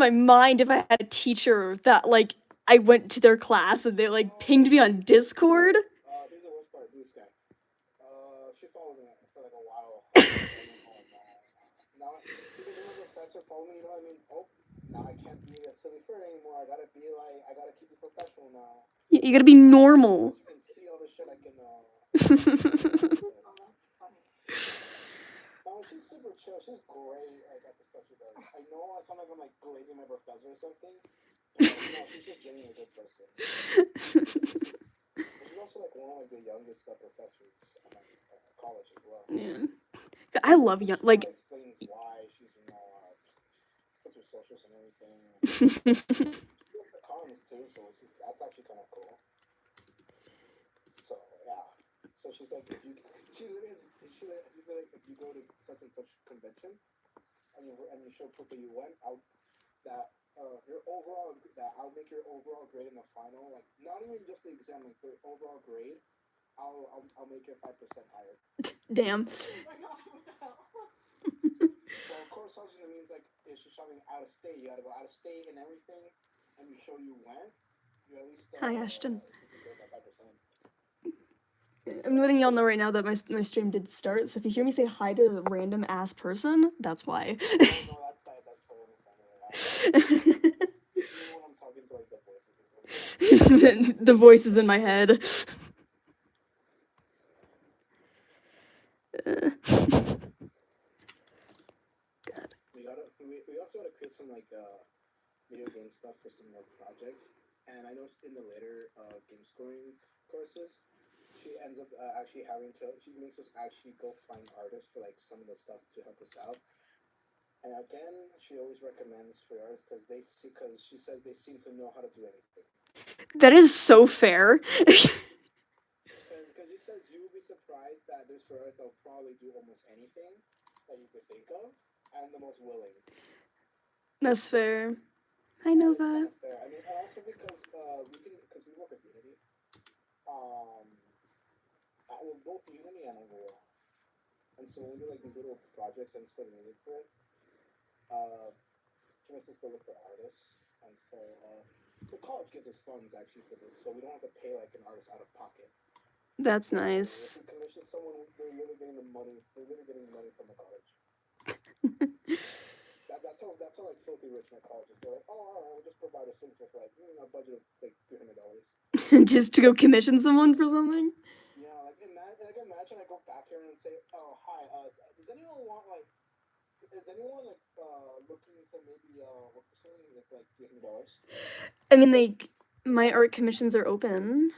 my mind if I had a teacher that like I went to their class and they like pinged me on Discord. Here's the worst part. Blue Sky. She followed me for like a while. Now, because I'm a professor following me, you know what I mean? Oh, now I can't be a silly fur anymore. I gotta keep it professional now. You gotta be normal. You can see all the shit I can. No, she's super chill. She's great at the stuff she does. I know I sound like I'm like glazing my professor or something, but no, she's just genuinely a good person. She's also like one of like the youngest professors at my college as well. Yeah. I love young like Explains why she's puts her socials and everything. She's economist too, so that's actually kind of cool. So yeah, so she's like, if you she's like, if you go to such and such convention and you show proof that you went, I'll make your overall grade in the final, like not even just the exam, like the overall grade, I'll make it 5% higher. damn. So of course, something that means like if you're traveling out of state, you gotta go out of state and everything, and you show you went, you at least Hi, Ashton. you can get that 5%. I'm letting y'all know right now that my stream did start, so if you hear me say hi to a random ass person, that's why. No, that's totally understandable. Even when I'm talking to like the voices. The voices in my head. God. We also gotta create some like video game stuff for some like projects, and I know in the later game scoring courses, she ends up actually she makes us actually go find artists for like some of the stuff to help us out. And again, she always recommends free artists because she says they seem to know how to do anything. That is so fair. Because she says you will be surprised that there's free artists that will probably do almost anything that you could think of, and the most willing. That's fair. I know that. Fair. I mean, and also because we work at Unity. Well, both Unity and Unreal. And so when we do like these little projects and score the music for it, she makes us go look for artists. And so the college gives us funds actually for this, so we don't have to pay like an artist out of pocket. That's nice. If we commission someone, they're really getting the money. They're really getting money from the college. That's how like filthy rich my college is. They're like, oh, all right, we'll just provide a signature for like a budget of like $300. Just to go commission someone for something. Yeah, like imagine I go back here and say, oh hi, does anyone want like, is anyone like looking to maybe work for something with like $300? I mean, like my art commissions are open.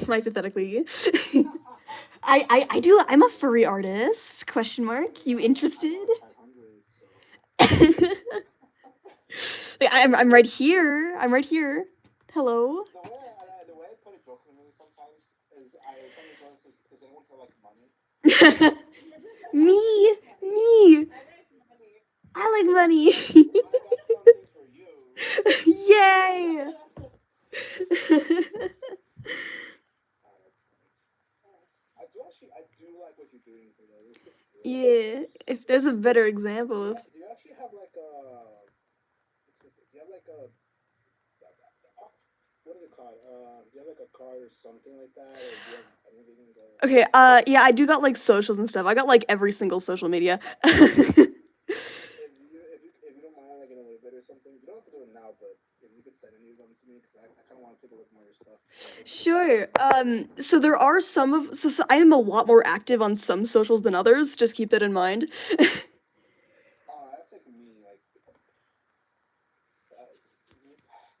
Hypothetically. I do. I'm a furry artist. Question mark. You interested? Like, I'm right here. I'm right here. Hello. The way I put it jokingly sometimes is does anyone feel like money? Me. I like money. I got something for you. Yay. I do like what you're doing for those. Yeah. If there's a better example of. Do you actually have like a? Do you have like a? What is it called? Do you have like a card or something like that? Or do you have anything? Okay. Yeah, I do got like socials and stuff. I got like every single social media. If you don't mind, like in a little bit or something, you don't have to do it now, but if you could send any of them to me, because I kind of want to take a look more at your stuff. Sure. So there are so I am a lot more active on some socials than others. Just keep that in mind. That's like me.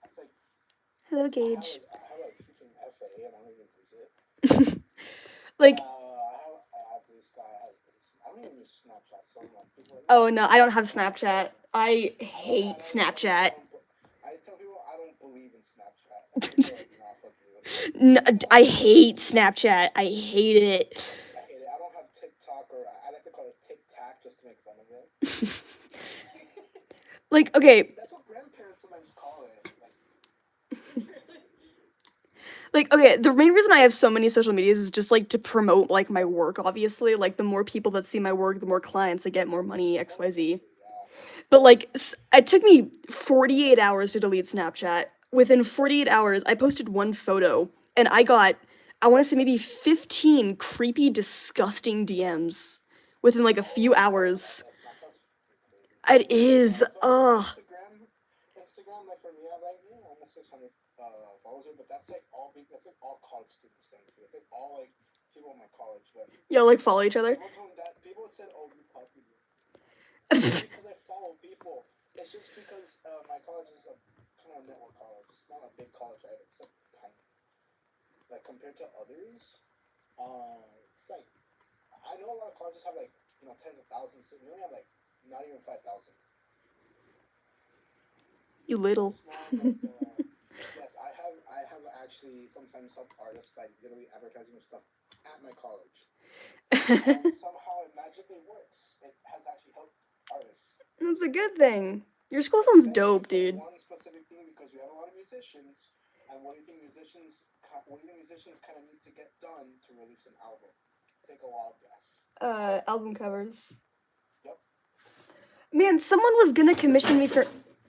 That's like. Hello, Gage. I have like freaking FA and I don't even use it. Like. I have Blue Sky. I don't even use Snapchat, so I'm like, people are like, Oh no, I don't have Snapchat. I hate Snapchat. I tell people I don't believe in Snapchat. And people are like, nah, fuck you. No, I hate Snapchat. I hate it. I hate it. I don't have TikTok, or I like to call it Tic Tac just to make fun of it. Like, okay. That's what grandparents sometimes call it. Like, okay, the main reason I have so many social medias is just like to promote like my work, obviously. Like the more people that see my work, the more clients I get, more money, XYZ. But like, it took me 48 hours to delete Snapchat. Within 48 hours, I posted one photo, and I got, I want to say maybe 15 creepy, disgusting DMs within like a few hours. Snapchat's crazy. It is. So Ugh. Instagram, like for me, I have like almost 600 followers, but that's like that's like all college students thing. That's like all like people in my college, but Y'all like follow each other? people told me that people said, "Oh, you copy me." It's not because I follow people. It's just because my college is a kind of network college. It's not a big college, right? It's like tiny. Like compared to others, it's like I know a lot of colleges have like tens of thousands. So we only have like not even 5,000. You little. Small, but yes, I have actually sometimes helped artists by literally advertising stuff at my college, and somehow it magically works. It has actually helped artists. That's a good thing. Your school sounds dope, dude. One specific thing because we have a lot of musicians, and what do you think musicians kind of need to get done to release an album? Take a wild guess. Album covers. Yep. Man, someone was gonna commission me for.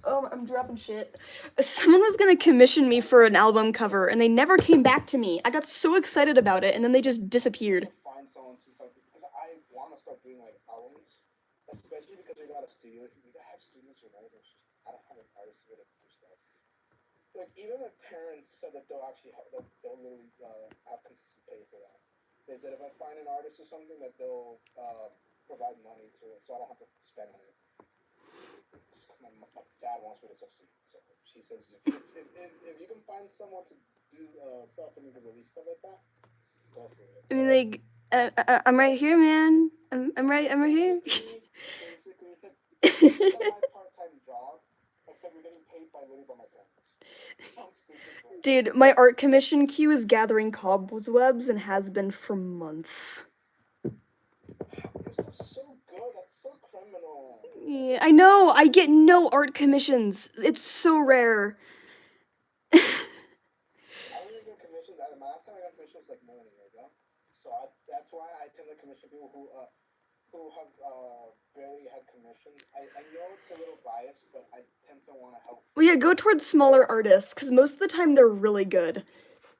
Oh, I'm dropping shit. Someone was gonna commission me for an album cover, and they never came back to me. I got so excited about it, and then they just disappeared. Find someone to start because I want to start doing like albums, especially because we got a studio. We have studios here, right? I don't have an artist here to do stuff. Like even my parents said that they'll actually they'll literally have consistent pay for that. They said if I find an artist or something that they'll provide money to it, so I don't have to spend on it. My dad wants me to succeed, so she says if you can find someone to do stuff and you can release stuff like that, go for it. I mean, like, I'm right here, man. I'm right here. Basically, it's like my part-time job, except you're getting paid by literally by my parents. Sounds stupid, but Dude, my art commission queue is gathering cobwebs and has been for months. your stuff's so good. That's so criminal. Yeah, I know. I get no art commissions. It's so rare. I only get commissions. The last time I got commissions was like more than a year ago. So that's why I tend to commission people who have barely had commissions. I know it's a little biased, but I tend to want to help. Well, yeah, go towards smaller artists, because most of the time they're really good.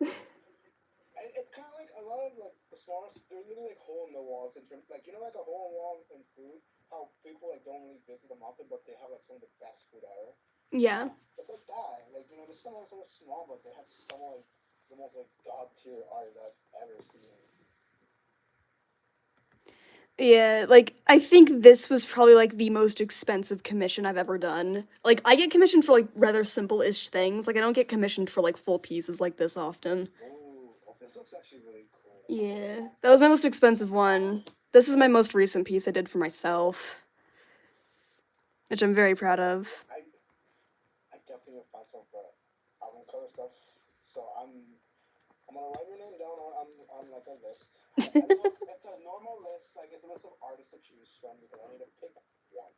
It's kind of like a lot of like the smallest. They're literally like hole in the walls in terms, like like a hole in the wall in food. How people like don't really visit them often, but they have like some of the best food ever. Yeah. It's like that. Like there's some so small, but they have some like the most like god tier art that I've ever seen. Yeah, like, I think this was probably, like, the most expensive commission I've ever done. Like, I get commissioned for, like, rather simple-ish things. Like, I don't get commissioned for, like, full pieces like this often. Ooh, this looks actually really cool. Yeah, that was my most expensive one. This is my most recent piece I did for myself, which I'm very proud of. I definitely will find some for album cover stuff. So I'm gonna write your name down on like a list. It's a normal list, like it's a list of artists to choose from because I need to pick one.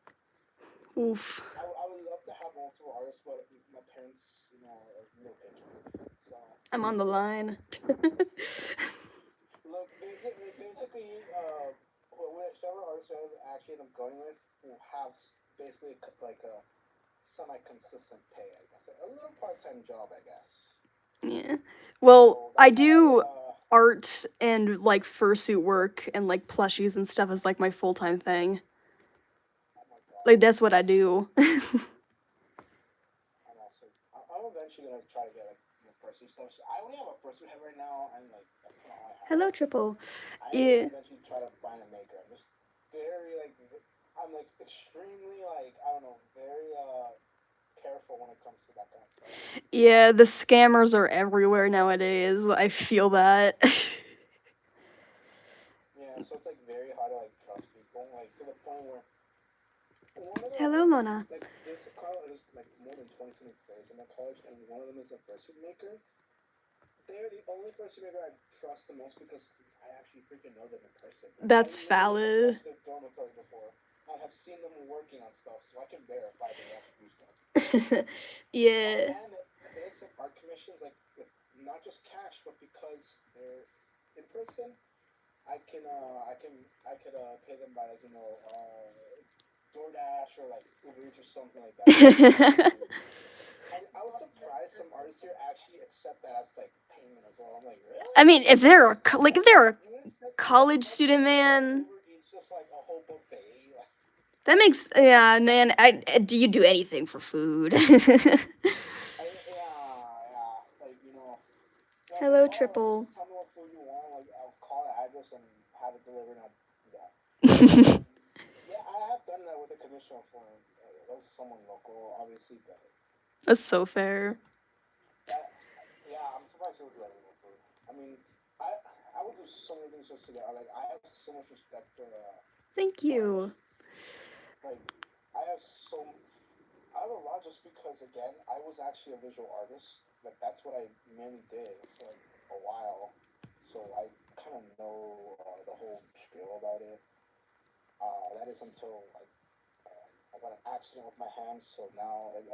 Oof. I would love to have multiple artists, but my parents, are real picky. So I'm on the line. look, basically, whichever artist I actually end up going with will have basically like a semi-consistent pay, I guess, a little part-time job, I guess. Yeah. Well, So I that's do how, art and, like, fursuit work and, like, plushies and stuff as, like, my full-time thing. oh my god. Like, that's what I do. I'm eventually gonna try to get like fursuit stuff. So I only have a fursuit head right now, and like that's kind of all I have. Hello, Triple. I Yeah. eventually try to find a maker. I'm just very like I'm like extremely like I don't know very careful when it comes to that kind of stuff. Yeah, the scammers are everywhere nowadays. I feel that. Yeah, so it's like very hard to like trust people, like to the point where one of the Hello, Lona. like there's like more than 20 something friends in my college, and one of them is a fursuit maker. They're the only fursuit maker I trust the most because I actually freaking know them in person. That's I valid. their dormitory before. I have seen them working on stuff, so I can verify they actually do stuff. Yeah. And they accept art commissions like with not just cash, but because they're in person. I could pay them by like DoorDash or like Uber Eats or something like that. I was surprised some artists here actually accept that as like payment as well. I'm like, really? I mean, if they're a if they're a You would expect college student, man, Uber Eats just like a whole buffet. Like, that makes man. Do you do anything for food? like you know. Hello, Like, Triple. just tell me what food you want. Like, I'll call the address and have it delivered. And I'll do that. Yeah, I have done that with a commission for that was someone local, obviously, but That's so fair. that, yeah, I'm surprised you would do that with food. I mean, I would do so many things just to get. Like, I have so much respect for Thank you. like, I have so. I have a lot just because again, I was actually a visual artist. Like that's what I mainly did for like a while. So I kind of know the whole spiel about it. That is until like I got an accident with my hands, so now it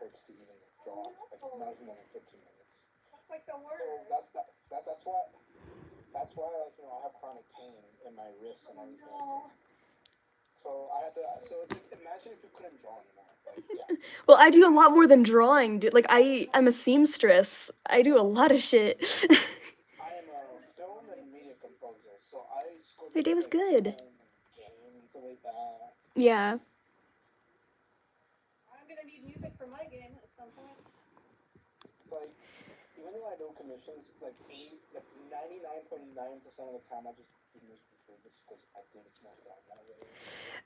hurts to even draw. Like not even more than 15 minutes. That's like the worst. So that's why like you know I have chronic pain in my wrists and everything. No. So I had to. So it's like imagine if you couldn't draw anymore. Like, yeah. Well, I do a lot more than drawing, dude. Like I'm a seamstress. I do a lot of shit. I am a film and media composer, so I scored My day was like, good. games and stuff like that. Yeah. I'm gonna need music for my game at some point. Like even though I do commissions, like 99.9% of the time I just do music for free just because I think it's more fun.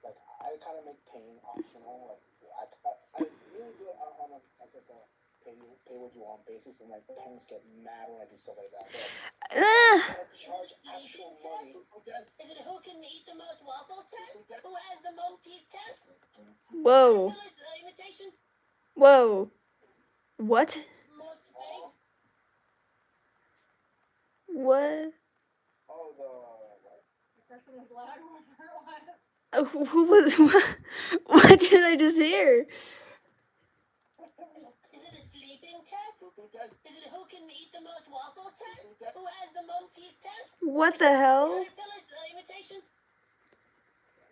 Like I kind of make paying optional. Like I really do it on a like a pay what you want basis, and like parents get mad when I do stuff like that. But, like, charge actual money. Is it who can eat the most waffles test? Who has the most teeth test? Whoa. Imitation? Whoa. What? Most face? What? Oh, The person was loud. Whoever it was. Who was? What did I just hear? Is it a sleeping test? Is it who can eat the most waffles test? Who has the most teeth test? What the hell? Caterpillar's imitation?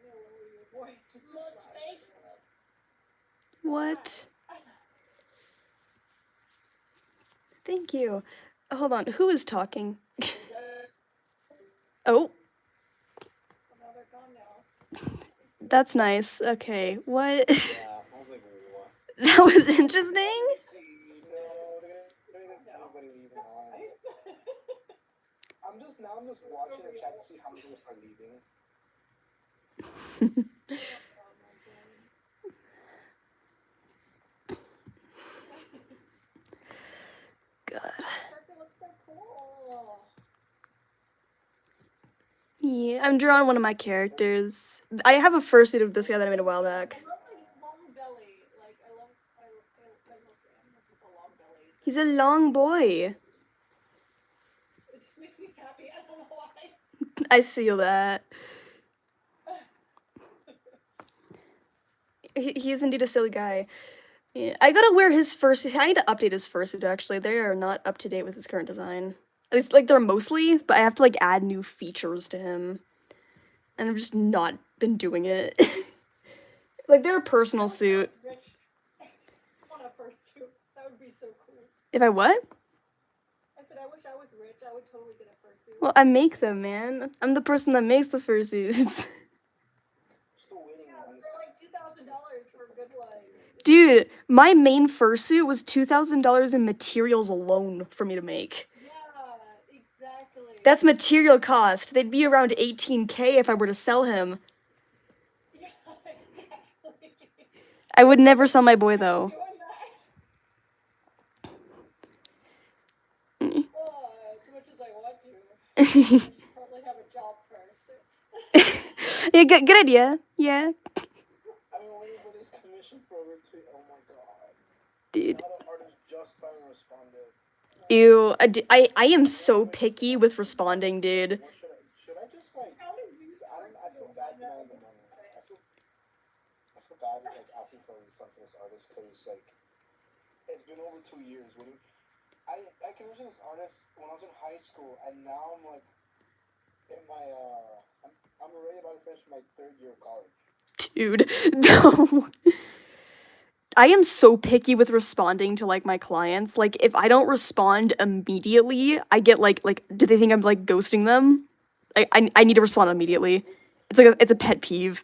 No, your voice. Most face? What? Thank you. Hold on. Who is talking? Oh, No, they're gone now. that's nice. Okay. What? yeah, I was like, what? That was interesting. No, they're gonna nobody leaving on. I'm just watching the chat to see how many people are leaving. God. Character looks so cool. Yeah, I'm drawing one of my characters. I have a fursuit of this guy that I made a while back. I love like long belly. Like I love animals with the long bellies. He's a long boy. It just makes me happy. I don't know why. I feel that. He is indeed a silly guy. Yeah, I gotta wear his fursuit. I need to update his fursuit, actually. They are not up to date with his current design. At least, like, they're mostly, but I have to, like, add new features to him. And I've just not been doing it. Like, they're a personal suit. Rich. I want a fursuit. That would be so cool. If I what? I said I wish I was rich. I would totally get a fursuit. Well, I make them, man. I'm the person that makes the fursuits. Still waiting Yeah, on they're like $2,000 for a good one. Dude, my main fursuit was $2,000 in materials alone for me to make. Yeah, exactly. That's material cost. They'd be around 18K if I were to sell him. Yeah, exactly. I would never sell my boy, though. Doing that. As much as I want to. I should probably have a job first. Yeah, good idea. Yeah, I've been waiting for this commission for over 2. Oh my god. dude. Now the artist just finally responded. Ew. I am so picky with responding, dude. What should I just like? How many views I feel bad denying the money. I feel bad like asking for a refund for this artist because like it's been over 2 years. I commissioned this artist when I was in high school, and now I'm like in my I'm already about to finish my 3rd year of college. Dude, no. I am so picky with responding to like my clients. Like if I don't respond immediately, I get like do they think I'm like ghosting them? I need to respond immediately. It's like it's a pet peeve.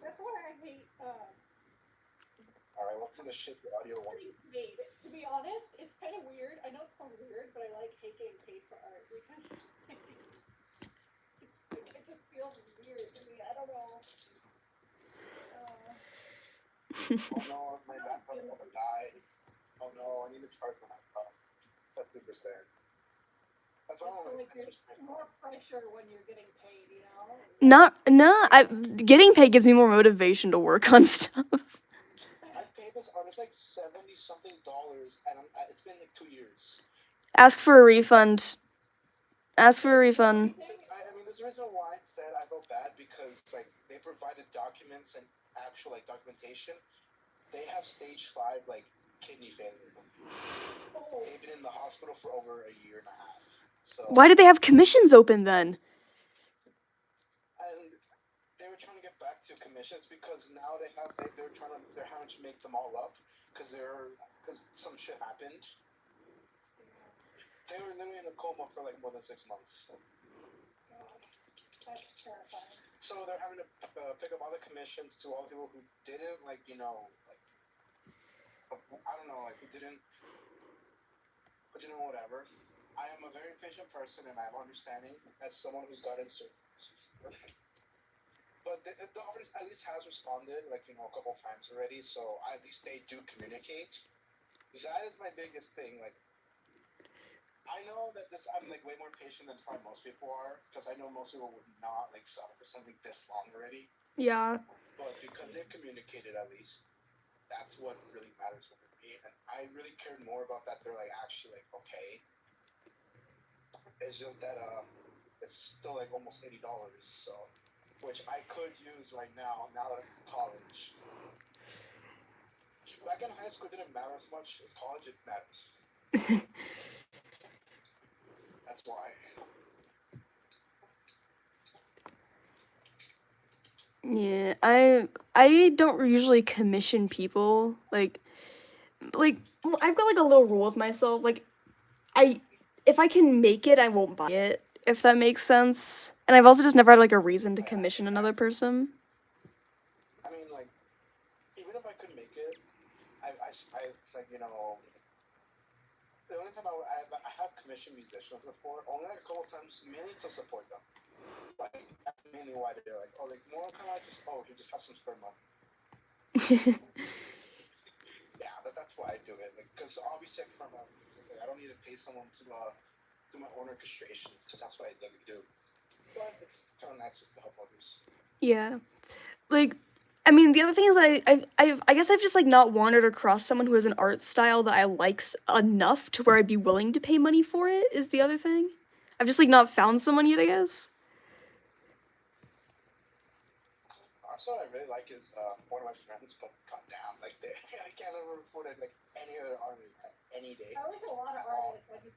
That's what I hate. Alright, what kind of shit the audio one? Getting paid. To be honest, it's kind of weird. I know it sounds weird, but I like hate getting paid for art because it just feels weird to me. I don't know. Oh no, my laptop's gonna die. Oh no, I need to charge my laptop. That's super sad. That's why I I feel don't like there's more pressure when you're getting paid, you know? Getting paid gives me more motivation to work on stuff. I paid this artist like $70 something, and it's been like 2 years. Ask for a refund. Ask for a refund. I mean, there's a reason why I said I felt bad because like they provided documents and actual like documentation. They have stage 5 like kidney failure. They've been in the hospital for over a year and a half. So Why did they have commissions open then? and they were trying to get back to commissions because now they're having to make them all up because some shit happened. They were literally in a coma for like more than 6 months. That's terrifying. So they're having to pick up all the commissions to all the people who didn't like I don't know who didn't whatever. I am a very patient person and I have understanding as someone who's gotten services. But the artist at least has responded a couple times already, so at least they do communicate. That is my biggest thing. Like, I know that I'm like way more patient than probably most people are, because I know most people would not like settle for something this long already. Yeah. But because they've communicated at least, that's what really matters for me. And I really cared more about that they're like actually like okay. It's just that it's still like almost $80, so which I could use right now that I'm in college. Back in high school, it didn't matter as much. In college, it matters. That's why. Yeah, I don't usually commission people. Like I've got like a little rule with myself. Like if I can make it, I won't buy it, if that makes sense. And I've also just never had like a reason to commission another person. I mean, like, even if I could make it, I like the only time I have commissioned musicians before, only like a couple times, mainly to support them. Like that's mainly why they're like, oh, like more kind of just you just have some spare money. Yeah, that's why I do it. Like, because obviously I don't need to pay someone to do my own orchestrations, because that's what I literally do. But it's kind of nice just to help others. Yeah. Like, I mean, the other thing is that I guess I've just like not wandered across someone who has an art style that I like enough to where I'd be willing to pay money for it, is the other thing. I've just like not found someone yet, I guess. Also, what I really like is one of my friends, but goddamn, like I can't ever afford it like any other artist any day. I like a lot of artists that need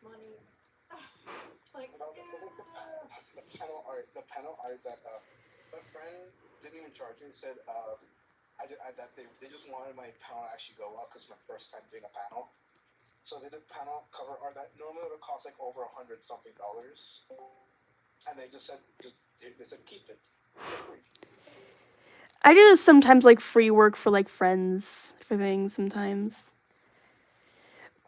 money. Like, the panel art that my friend didn't even charge me and said that they just wanted my panel to actually go up because it's my first time doing a panel. So they did panel cover art that normally would cost like over $100 something, and they just said keep it. I do sometimes like free work for like friends for things sometimes.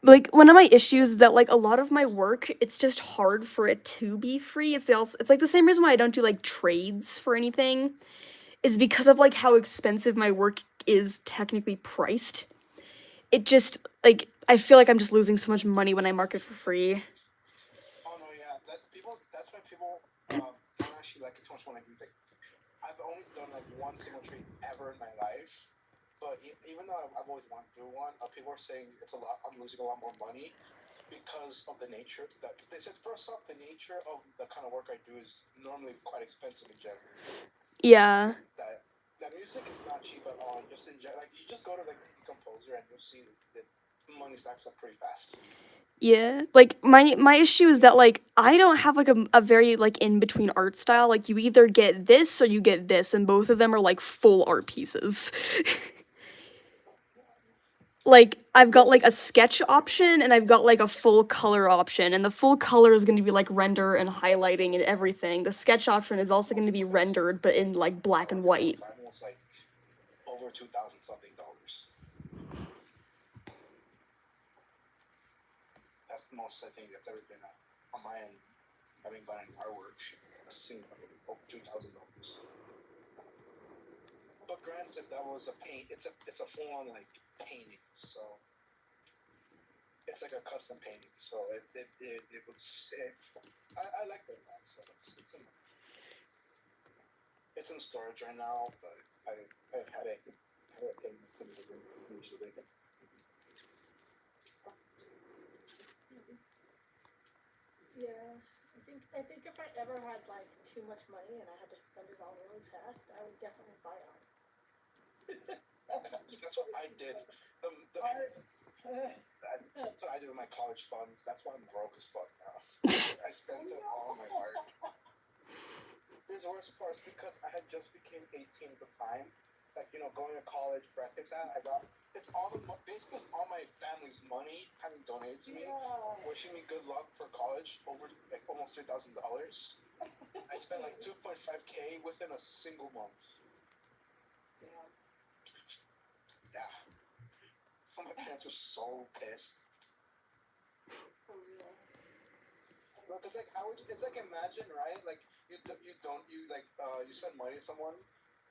Like one of my issues is that like a lot of my work, it's just hard for it to be free. It's like the same reason why I don't do like trades for anything, is because of like how expensive my work is technically priced. It just like I feel like I'm just losing so much money when I market for free. Oh no, yeah, that's why people don't actually like it so much when I do like. I've only done like one single trade ever in my life, but even though I've always wanted to do one, people are saying it's a lot. I'm losing a lot more money because of the nature. That they said first off, the nature of the kind of work I do is normally quite expensive in general. Yeah. That music is not cheap at all. Just in like you just go to like the composer and you'll see that money stacks up pretty fast. Yeah, like my issue is that like I don't have like a very like in between art style. Like you either get this or you get this, and both of them are like full art pieces. Like I've got like a sketch option and I've got like a full color option, and the full color is going to be like render and highlighting and everything. The sketch option is also going to be rendered but in like black and white. Mine was like over $2,000 something. That's the most I think that's ever been on my end. Having gone in artwork, a single over $2,000. But granted, that was a paint. It's a full on like painting, so it's like a custom painting. So it was I like that. So it's in storage right now, but I've had it usually. Yeah, I think if I ever had like too much money and I had to spend it all really fast, I would definitely buy art. That's what I did. That's what I did with my college funds. That's why I'm broke as fuck now. I spent all my art. This worst part is because I had just became 18 at the time. Like, you know, going to college, brackets that, it's all basically all my family's money having donated to me, wishing me good luck for college, over like almost $3,000. I spent like 2.5K within a single month. Yeah. My parents were so pissed. Because like it's like imagine, right? Like you send money to someone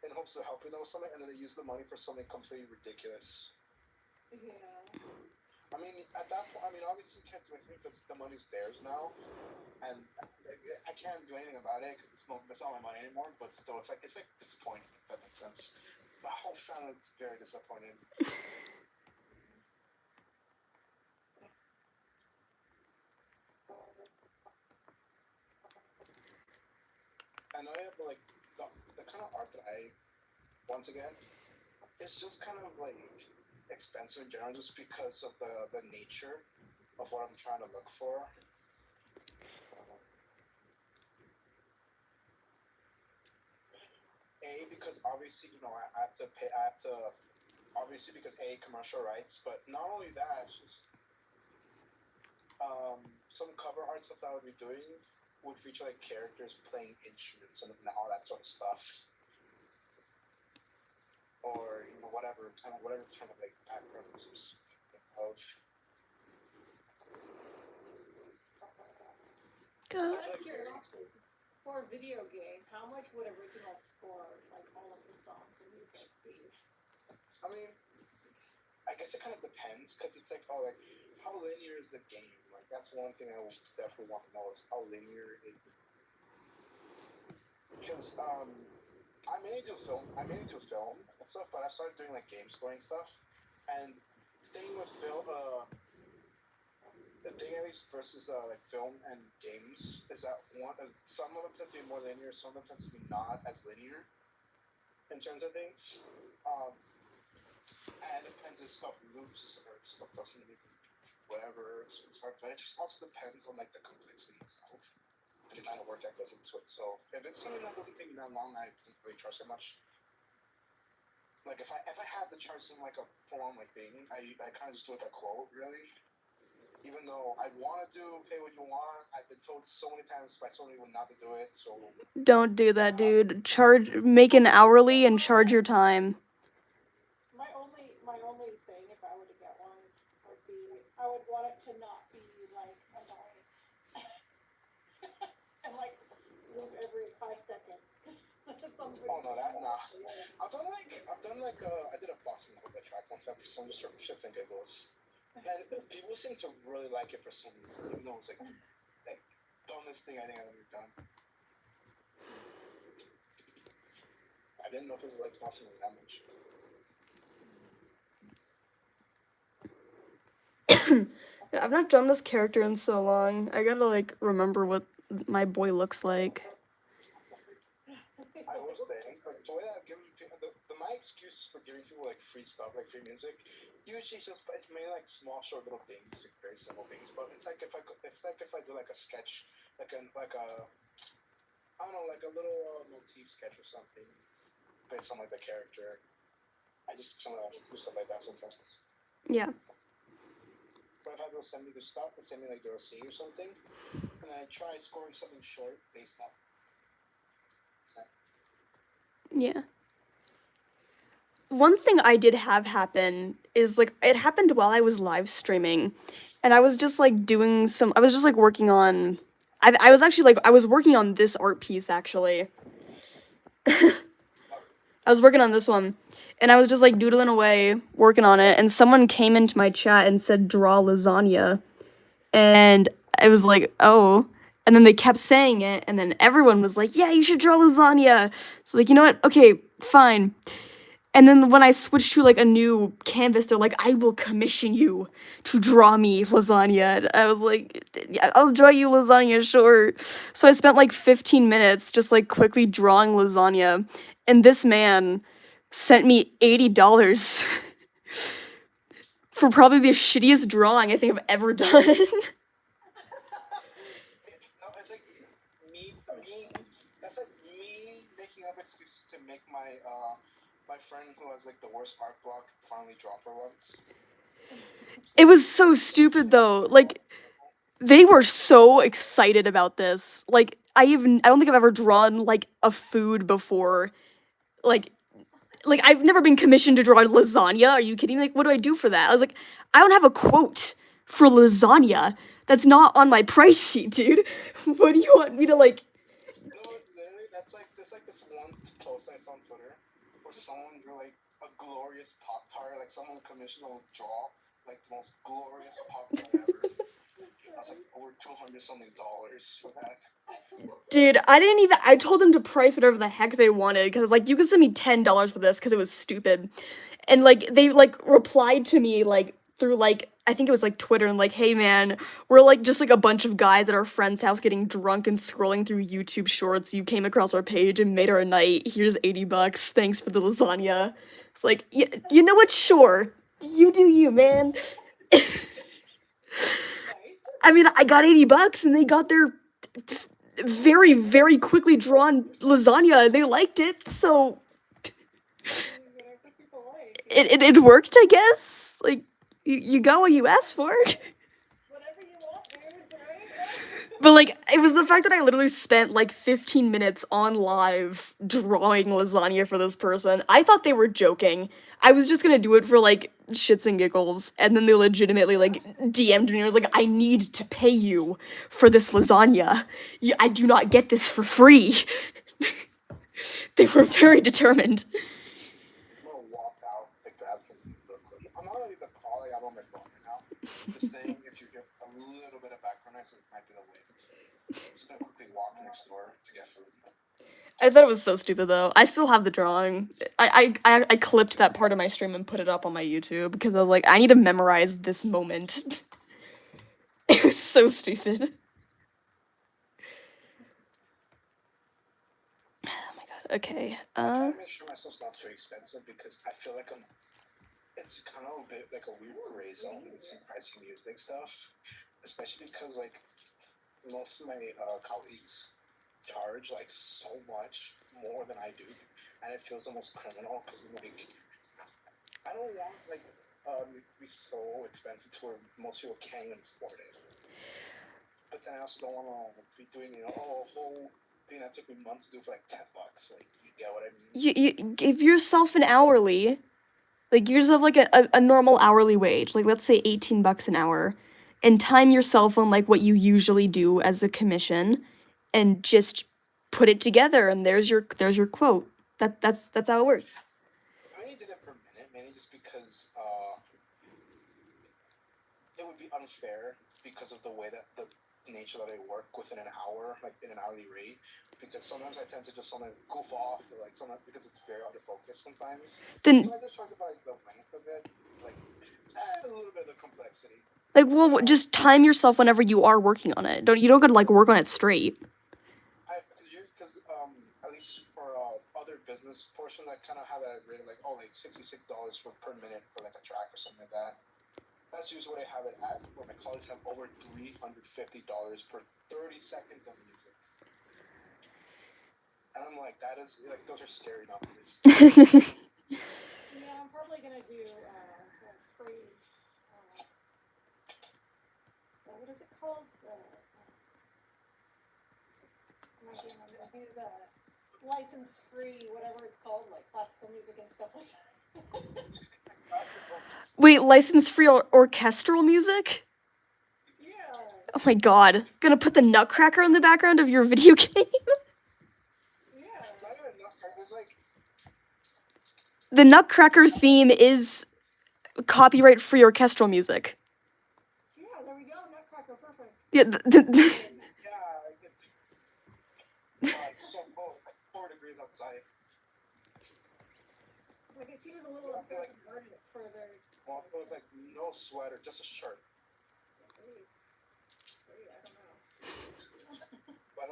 in hopes of helping them with something, and then they use the money for something completely ridiculous. Yeah. I mean, at that point, obviously you can't do anything because the money's theirs now, and I can't do anything about it because it's not my money anymore. But still, it's like disappointing. If that makes sense. My whole family's very disappointed. I know you have like the kind of art that I once again, it's just kind of like expensive in general, just because of the nature of what I'm trying to look for. Because obviously, you know, I have to pay. I have to obviously because commercial rights, but not only that, it's just some cover art stuff that I would be doing would feature like characters playing instruments and all that sort of stuff. Or you know whatever kind of like background music of. God. For a video game, how much would original score, like all of the songs and music, be? I mean, I guess it kind of depends because it's like, oh, like how linear is the game? Like that's one thing I would definitely want to know is how linear is. Because I'm into film and stuff, but I started doing like game scoring stuff, and the thing with film, the thing at least versus like film and games is that some of them tend to be more linear, some of them tend to be not as linear in terms of things. And it depends if stuff moves or stuff doesn't move, whatever. It's hard, but it just also depends on like the complexity itself, the amount of work that goes into it. So if it's something that doesn't take me that long, I don't really charge so much. Like if I had to charge something like a form like thing, I kind of just do like a quote really. Even though I want to pay what you want, I've been told so many times by so many people not to do it. So Don't do that, dude. Make an hourly and charge your time. My only thing, if I were to get one, would be I would want it to not be like annoying and like move every 5 seconds. Oh no, that nah. I've done like I did a boxing track one time for some shits and giggles. And people seem to really like it for some reason, even though it's like dumbest thing I think I've ever done. I didn't know people liked boxing that much. I've not done this character in so long. I gotta like remember what my boy looks like. I was saying, like the way that I've given people, my excuse for giving people like free stuff, like free music, Usually it's mainly like small, short little things, like very simple things. But it's like if I do like a sketch, like a I don't know, like a little motif sketch or something based on like the character. I just sometimes do stuff like that sometimes. Yeah. But I've had people send me their stuff and send me like their scene or something, and then I try scoring something short based off. Yeah. One thing I did have happen is like it happened while I was live streaming, and I was just like doing some. I was just like working on. I was actually like I was working on this art piece actually. I was working on this one, and I was just like doodling away, working on it, and someone came into my chat and said, "Draw lasagna," and I was like, "Oh." And then they kept saying it, and then everyone was like, "Yeah, you should draw lasagna." So like, you know what? Okay, fine. And then when I switched to like a new canvas, they're like, "I will commission you to draw me lasagna." And I was like, "Yeah, I'll draw you lasagna, sure." So I spent like 15 minutes just like quickly drawing lasagna, and this man sent me $80 for probably the shittiest drawing I think I've ever done. No, it's like me. That's like me making up excuses to make my my friend who has like the worst art block finally draw for once. It was so stupid though. Like they were so excited about this. Like I don't think I've ever drawn like a food before. Like I've never been commissioned to draw lasagna. Are you kidding me? Like what do I do for that? I was like, I don't have a quote for lasagna. That's not on my price sheet, dude. What do you want me to like? No, literally, there's like this one post I saw on Twitter where someone drew like a glorious Pop Tart, like someone commissioned will draw like the most glorious Pop Tart ever. That's like over $200 something for that. Dude, I told them to price whatever the heck they wanted because like you could send me $10 for this because it was stupid, and like they like replied to me like through like I think it was like Twitter and like, "Hey man, we're like just like a bunch of guys at our friend's house getting drunk and scrolling through YouTube shorts. You came across our page and made our night. Here's $80. Thanks for the lasagna." It's like you know what? Sure, you do you, man. I mean, I got $80 and they got their very, very quickly drawn lasagna and they liked it, so Whatever people like. it worked, I guess. Like, you got what you asked for. Whatever you want, dude, right? But, like, it was the fact that I literally spent, like, 15 minutes on live drawing lasagna for this person. I thought they were joking. I was just gonna do it for, like, shits and giggles, and then they legitimately, like, DM'd me and was like, "I need to pay you for this lasagna. I do not get this for free." They were very determined. I'm gonna walk out, pick the app from you real quick. I'm not even calling, I'm on my phone right now. Just saying, if you get a little bit of background noise, it might be the wind. Just gonna quickly walk next door to get food. I thought it was so stupid though. I still have the drawing. I clipped that part of my stream and put it up on my YouTube because I was like, I need to memorize this moment. It was so stupid. Oh my god. Okay. I try to make sure my stuff's not too expensive because I feel like it's kind of a bit like a weird gray zone in some pricing music stuff, especially because like most of my colleagues charge like so much more than I do, and it feels almost criminal because like I don't want like it to be so expensive to where most people can't even afford it. But then I also don't want to be doing a whole thing that took me months to do for like $10. Like you get what I mean? You give yourself an hourly. Like give yourself like a normal hourly wage. Like let's say $18 an hour. And time yourself on like what you usually do as a commission and just put it together and there's your quote. That's how it works. I only did it for a minute, mainly just because it would be unfair because of the way that the nature that I work within an hour, like in an hourly rate. Because sometimes I tend to just sometimes goof off, or like sometimes because it's very hard to focus sometimes. Then So I just try to like the length of it, like add a little bit of complexity. like well just time yourself whenever you are working on it. You don't gotta like work on it straight. Because at least for other business this portion that kind of have a rate of like $66 per minute for like a track or something like that. That's usually what I have it at. Where my colleagues have over $350 per 30 seconds of music. And I'm like, that is like those are scary numbers. Yeah, I'm probably gonna do the free. What is it called? I'm gonna do the license-free, whatever it's called, like classical music and stuff like that. Wait, license-free orchestral music? Yeah. Oh my god. Gonna put the Nutcracker in the background of your video game? Yeah. Not even enough. There's like The Nutcracker theme is copyright-free orchestral music. Yeah, there we go. Nutcracker, perfect. Yeah, yeah, it's so cold. Like 4 degrees outside. Like it seems a little aggressive worded for their. Well, it was like no sweater, just a shirt. I don't know. But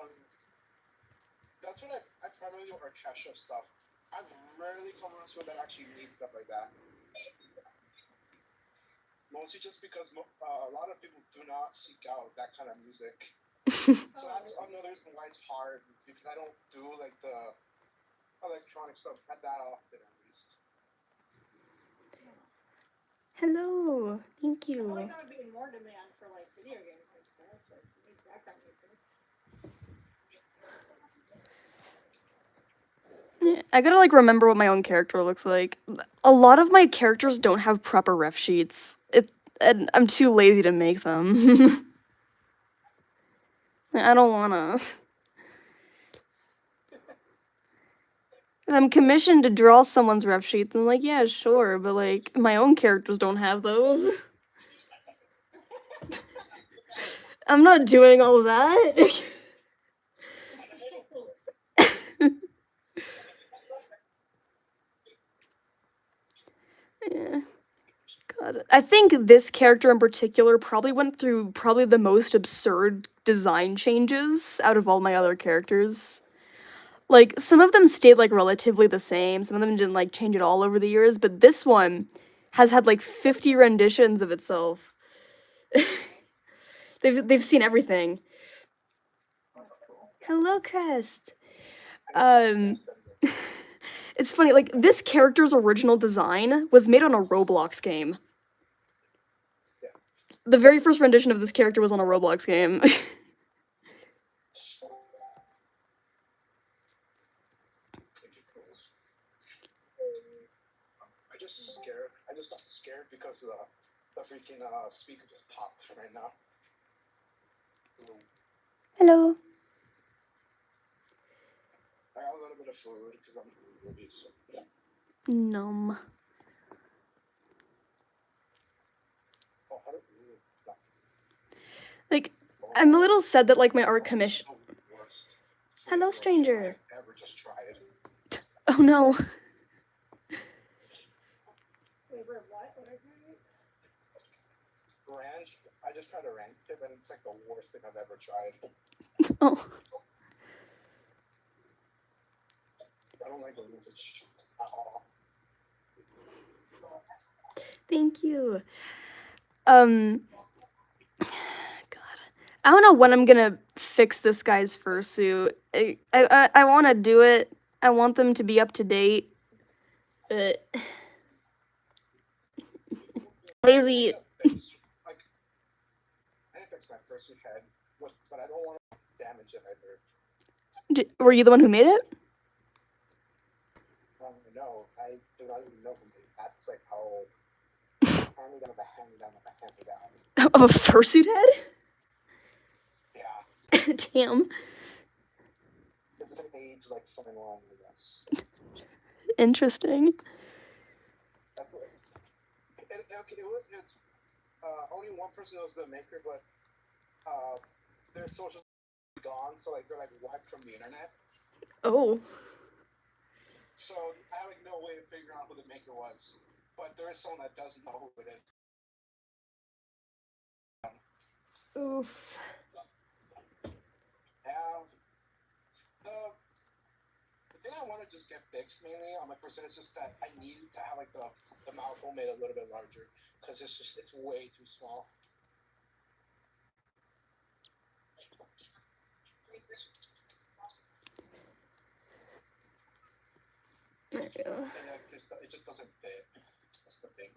that's what I primarily do orchestral stuff. I've rarely come on to it that actually needs stuff like that. Mostly just because a lot of people do not seek out that kind of music. So that's another reason why it's hard, because I don't do like the electronic stuff that often, at least. Hello. Thank I feel you. like that would be more demand for like video games and stuff, like background music. Yeah, I gotta like remember what my own character looks like. A lot of my characters don't have proper ref sheets. And I'm too lazy to make them. I don't wanna. If I'm commissioned to draw someone's ref sheet, then like, yeah, sure, but like my own characters don't have those. I'm not doing all of that. Yeah. God. I think this character in particular probably went through probably the most absurd design changes out of all my other characters. Like, some of them stayed, like, relatively the same, some of them didn't, like, change at all over the years, but this one has had, like, 50 renditions of itself. They've seen everything. That's cool. Hello, Crest! It's funny, like, this character's original design was made on a Roblox game. The very first rendition of this character was on a Roblox game. I just got scared because the freaking speaker just popped right now. Hello. I got a little bit of food because I'm really so yeah. Num. Oh, how do Like, I'm a little sad that, like, my art commission. Hello, stranger. I've ever just tried. Oh no. Favorite what? What are you? Ranch. I just tried a ranch dip, and it's like the worst thing I've ever tried. Oh. I don't like the message at all. Thank you. God. I don't know when I'm gonna fix this guy's fursuit. I want to do it. I want them to be up to date. But lazy. Like, I fix my fursuit head, but I don't want to damage it either. Were you the one who made it? No, I do not even know who made it. That's like how hand-me-down of a hand-me-down of a hand-me-down. Of a fursuit head? Yeah. Damn. It's an age like 21, I guess. Interesting. That's what. It's only one person knows the maker, but their social gone, so like they're like wiped from the internet. Oh. So I have like no way of figuring out who the maker was, but there is someone that does know who it is. Oof. Yeah. thing I want to just get fixed mainly on my person is just that I need to have like the mouth hole made a little bit larger because it's way too small. There you go. And like it just doesn't fit. That's the thing.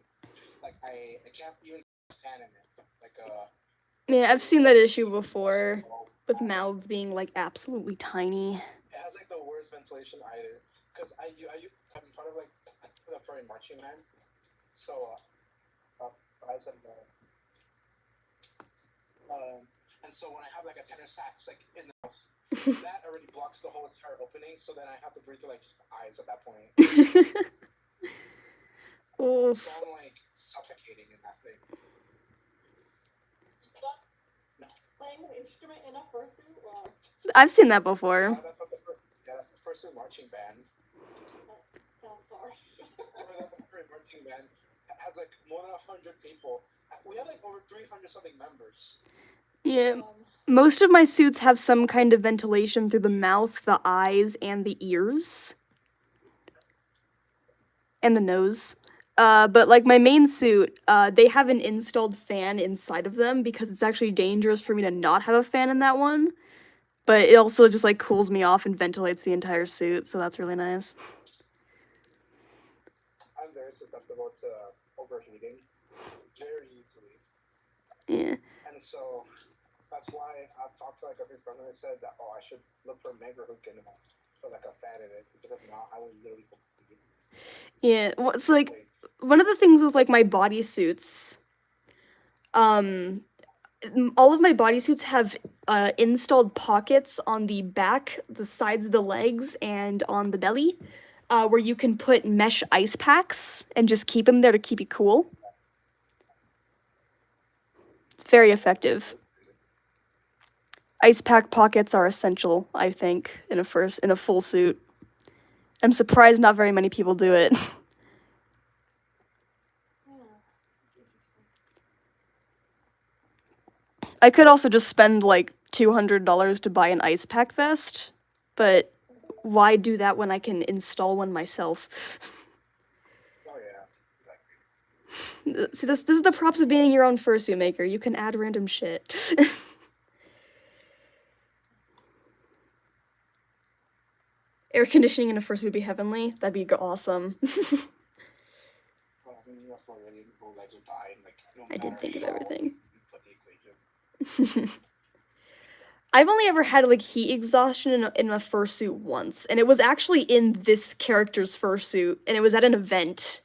Like I can't even stand in it. Like Yeah, I've seen that issue before with mouths being like absolutely tiny. It has like the worst ventilation either. Because I'm part of like the furry marching band. So I was and so when I have like a tenor sax like in the mouth, that already blocks the whole entire opening. So then I have to breathe through like just the eyes at that point. Oof. So I'm like suffocating in that thing. Playing an instrument in a fursuit? Wow. I've seen that before. That's the first marching band. That sounds harsh. The furry marching band has like more than 100 people. We have like over 300 something members. Yeah. Most of my suits have some kind of ventilation through the mouth, the eyes, and the ears. And the nose. But like my main suit, they have an installed fan inside of them because it's actually dangerous for me to not have a fan in that one. But it also just like cools me off and ventilates the entire suit, so that's really nice. I'm very susceptible to overheating, very easily. Yeah. And so that's why I've talked to like a few friends and said that I should look for a maker who can put like a fan in it because if not, I would literally. Yeah. Well, it's like one of the things with like my bodysuits, all of my bodysuits have installed pockets on the back, the sides of the legs, and on the belly, where you can put mesh ice packs and just keep them there to keep you cool. It's very effective. Ice pack pockets are essential, I think, in a full suit. I'm surprised not very many people do it. I could also just spend like $200 to buy an ice pack vest, but why do that when I can install one myself? Oh yeah. See, this is the props of being your own fursuit maker. You can add random shit. Air conditioning in a fursuit would be heavenly. That'd be awesome. I did think of everything. I've only ever had like heat exhaustion in a fursuit once, and it was actually in this character's fursuit, and it was at an event.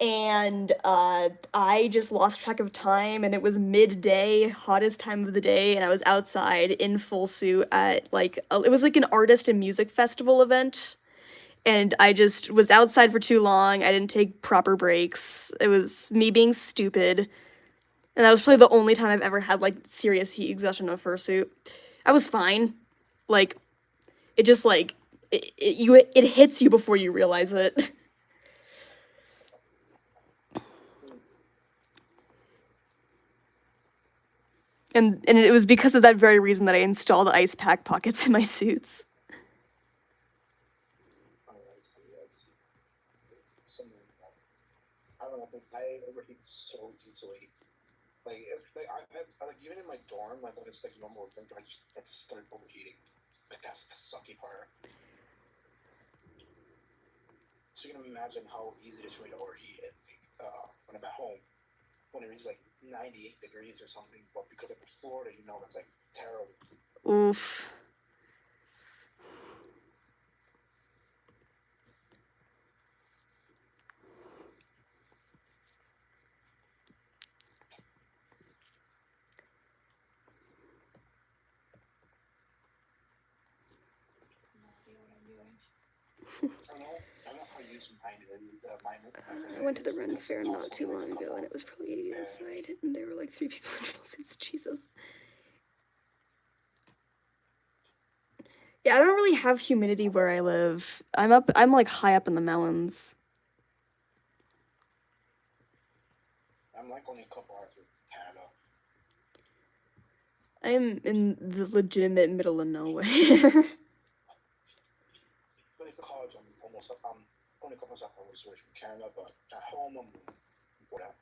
And I just lost track of time, and it was midday, hottest time of the day, and I was outside in full suit at like it was like an artist and music festival event, and I just was outside for too long. I didn't take proper breaks. It was me being stupid, and that was probably the only time I've ever had like serious heat exhaustion in a fursuit. I was fine, like it just like it hits you before you realize it. And it was because of that very reason that I installed ice pack pockets in my suits. I don't know, I overheat so easily. Like, even in my dorm, like when it's like normal temperature, I just start overheating. Like that's the sucky part. So you can imagine how easy it is for me to overheat it when I'm at home. When it reaches like 98 degrees or something, but because I'm in Florida, you know that's like terrible. Oof. I went to the Ren Fair not too long ago, and it was probably 80 outside, and there were like 3 people in full suits. Jesus. Yeah, I don't really have humidity where I live. I'm like high up in the mountains. I'm like only a couple hours from Canada. I'm in the legitimate middle of nowhere. But if only a couple of hours away from Canada, but at home I'm for that.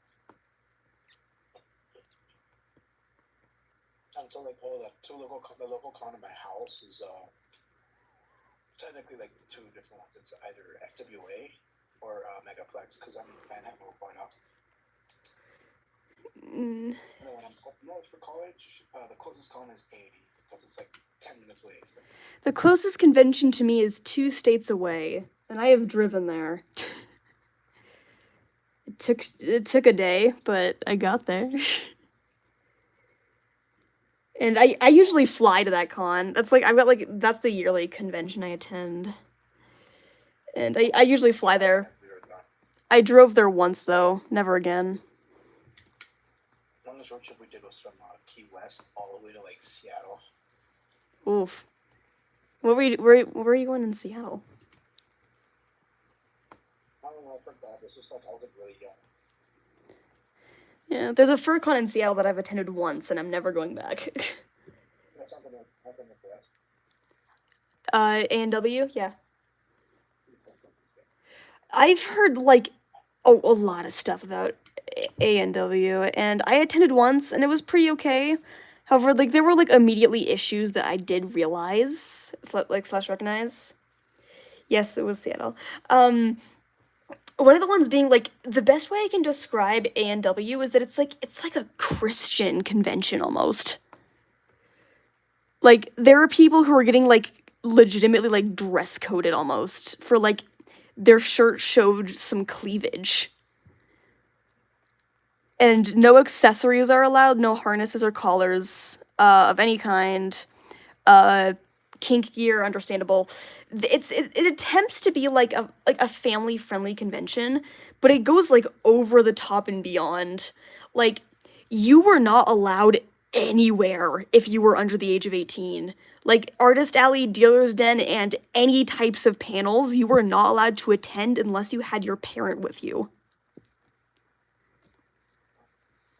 And so like the local con in my house is technically like two different ones. It's either FWA or Megaplex because I'm in Manhattan right now. Mm. And then when I'm up north for college, the closest con is 80 because it's like 10 minutes away. The closest convention to me is 2 states away, and I have driven there. It took a day, but I got there. And I usually fly to that con. That's that's the yearly convention I attend. And I usually fly there. I drove there once though, never again. The longest road trip we did was from Key West all the way to like Seattle. Oof. Where were you going in Seattle? I don't know, I forgot. This was like I was like really young. Yeah, there's a FurCon in Seattle that I've attended once, and I'm never going back. That's not gonna for us. A&W, yeah. I've heard like a lot of stuff about A&W, and I attended once, and it was pretty okay. However, like there were like immediately issues that I did realize, slash recognize. Yes, it was Seattle. One of the ones being like the best way I can describe A&W is that it's like a Christian convention almost. Like there are people who are getting like legitimately like dress coded almost for like their shirt showed some cleavage. And no accessories are allowed, no harnesses or collars of any kind. Kink gear, understandable. It attempts to be like a family friendly convention, but it goes like over the top and beyond. Like you were not allowed anywhere if you were under the age of 18. Like Artist Alley, Dealer's Den, and any types of panels, you were not allowed to attend unless you had your parent with you.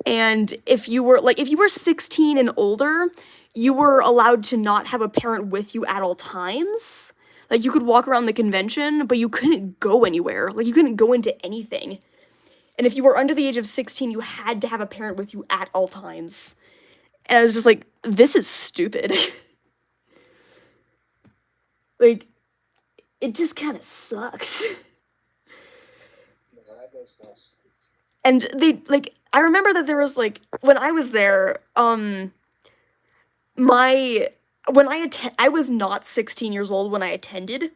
And if you were 16 and older, you were allowed to not have a parent with you at all times. Like you could walk around the convention, but you couldn't go anywhere. Like you couldn't go into anything. And if you were under the age of 16, you had to have a parent with you at all times. And I was just like, this is stupid. Like, it just kind of sucks. And they, like, I remember that there was, like, when I was there, I was not 16 years old when I attended.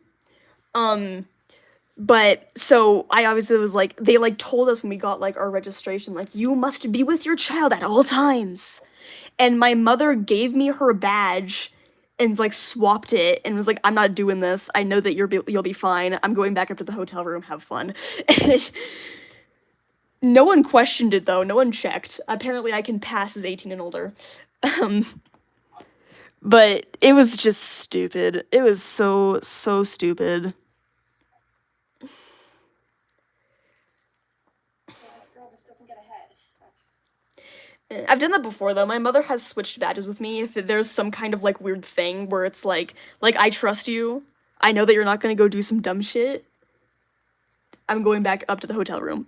But, so, I obviously was, like, they, like, told us when we got, like, our registration, like, you must be with your child at all times. And my mother gave me her badge and, like, swapped it and was like, I'm not doing this. I know that you'll be fine. I'm going back up to the hotel room. Have fun. No one questioned it, though. No one checked. Apparently, I can pass as 18 and older. But it was just stupid. It was so stupid. This girl just doesn't get ahead. I've done that before, though. My mother has switched badges with me if there's some kind of, like, weird thing where it's like, I trust you. I know that you're not gonna go do some dumb shit. I'm going back up to the hotel room.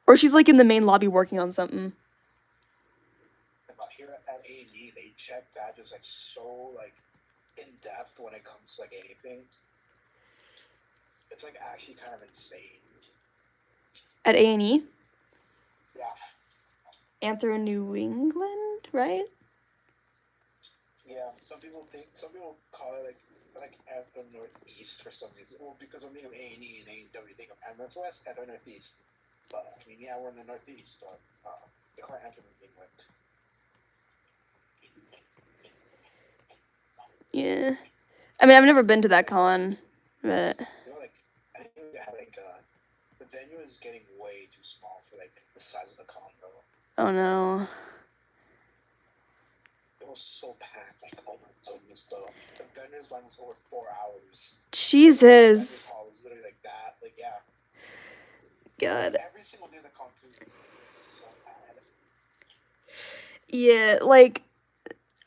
Or she's, like, in the main lobby working on something. Here at A&E, they check badges, like, so, like, in-depth when it comes to, like, anything. It's, like, actually kind of insane. At A&E? Yeah. Anthro, New England, right? Yeah, some people call it like Anthem Northeast for some reason. Well, because when they think of A&E and A&W, they think of Anthem West, Anthem Northeast. But I mean, yeah, we're in the Northeast, but they call it Anthem England. Yeah. I mean, I've never been to that con, but You know, like I think the venue is getting way too small for like the size of the con, though. oh no. It was so packed, like, oh my goodness, though. The vendor's line was over 4 hours. Jesus. The vendor hall was literally like that, like, yeah. God. Every single day of the con, too, was so bad. Yeah, like,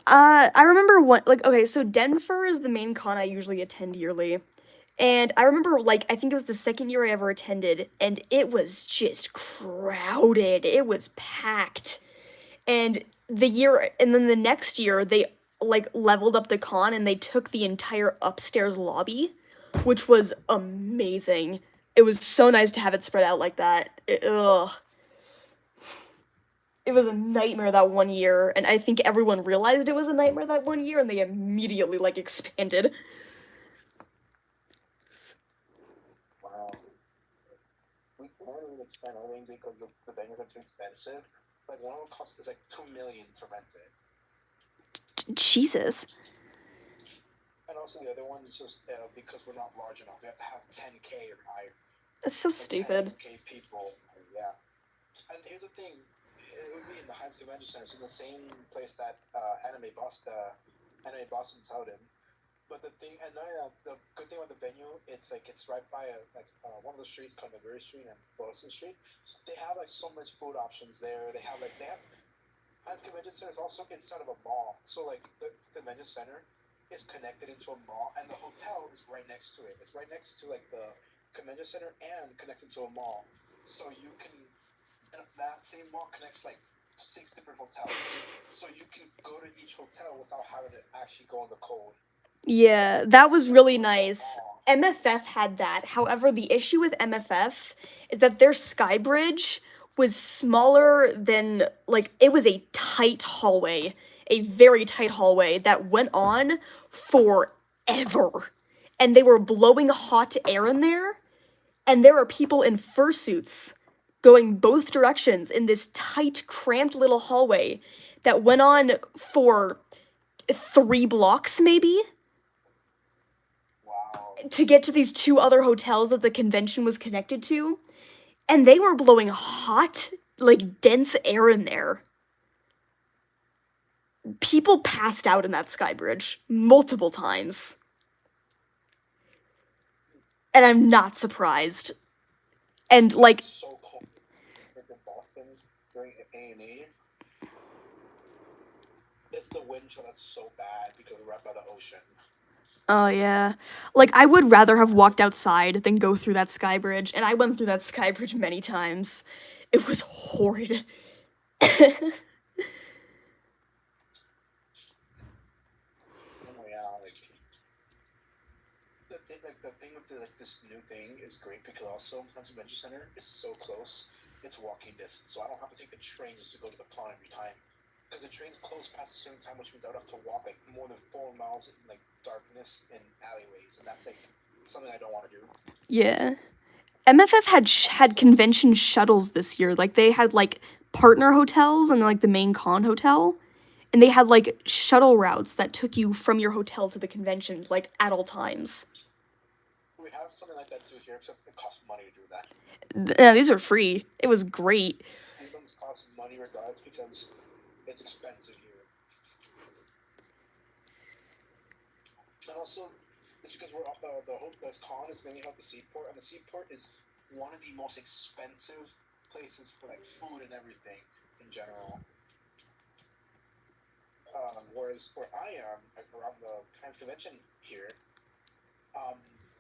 I remember okay, so Denver is the main con I usually attend yearly. And I remember, like, I think it was the second year I ever attended, and it was just crowded. It was packed. And then the next year, they, like, leveled up the con and they took the entire upstairs lobby, which was amazing. It was so nice to have it spread out like that. Ugh. It was a nightmare that one year, and I think everyone realized it was a nightmare that one year, and they immediately, like, expanded. Wow. We weren't even expand only because the venues are too expensive. Like one of them costs is like $2 million to rent it. Jesus. And also the other one is just because we're not large enough. We have to have 10K or higher. That's so Like stupid. 10K people. Yeah. And here's the thing. It would be in the Heinz Convention Center, so the same place that Anime Boston's held in. But the thing, and the good thing about the venue, it's right by one of the streets called McGurry Street and Boylston Street. So they have like so much food options there. They have Heinz Convention Center is also inside of a mall. So like the convention center is connected into a mall, and the hotel is right next to it. It's right next to like the convention center and connected to a mall. So you can, and that same mall connects like 6 different hotels. So you can go to each hotel without having to actually go on the code. Yeah, that was really nice. MFF had that. However, the issue with MFF is that their sky bridge was smaller than, like, it was a tight hallway, a very tight hallway that went on forever. And they were blowing hot air in there, and there were people in fursuits going both directions in this tight, cramped little hallway that went on for 3 blocks, maybe? Wow. To get to these 2 other hotels that the convention was connected to, and they were blowing hot, like, dense air in there. People passed out in that sky bridge multiple times. And I'm not surprised. And, like, So cold. Like in Boston during A&E. It's the wind chill that's so bad because we're right by the ocean. oh yeah. Like, I would rather have walked outside than go through that sky bridge, and I went through that sky bridge many times. It was horrid. Oh yeah, like the thing with this new thing is great because also Heinz Convention Center is so close. It's walking distance, so I don't have to take the train just to go to the con every time. Because the trains close past a certain time, which means I would have to walk like more than 4 miles in like darkness and alleyways, and that's like something I don't want to do. Yeah. MFF had convention shuttles this year. Like, they had, like, partner hotels and, like, the main con hotel. And they had, like, shuttle routes that took you from your hotel to the convention, like, at all times. We have something like that too here, except it costs money to do that. These were free. It was great. These ones cost money regardless because it's expensive here. And also, it's because we're off the con is mainly off the seaport, and the seaport is one of the most expensive places for like food and everything in general. Whereas where I am, like around the Heinz Convention here,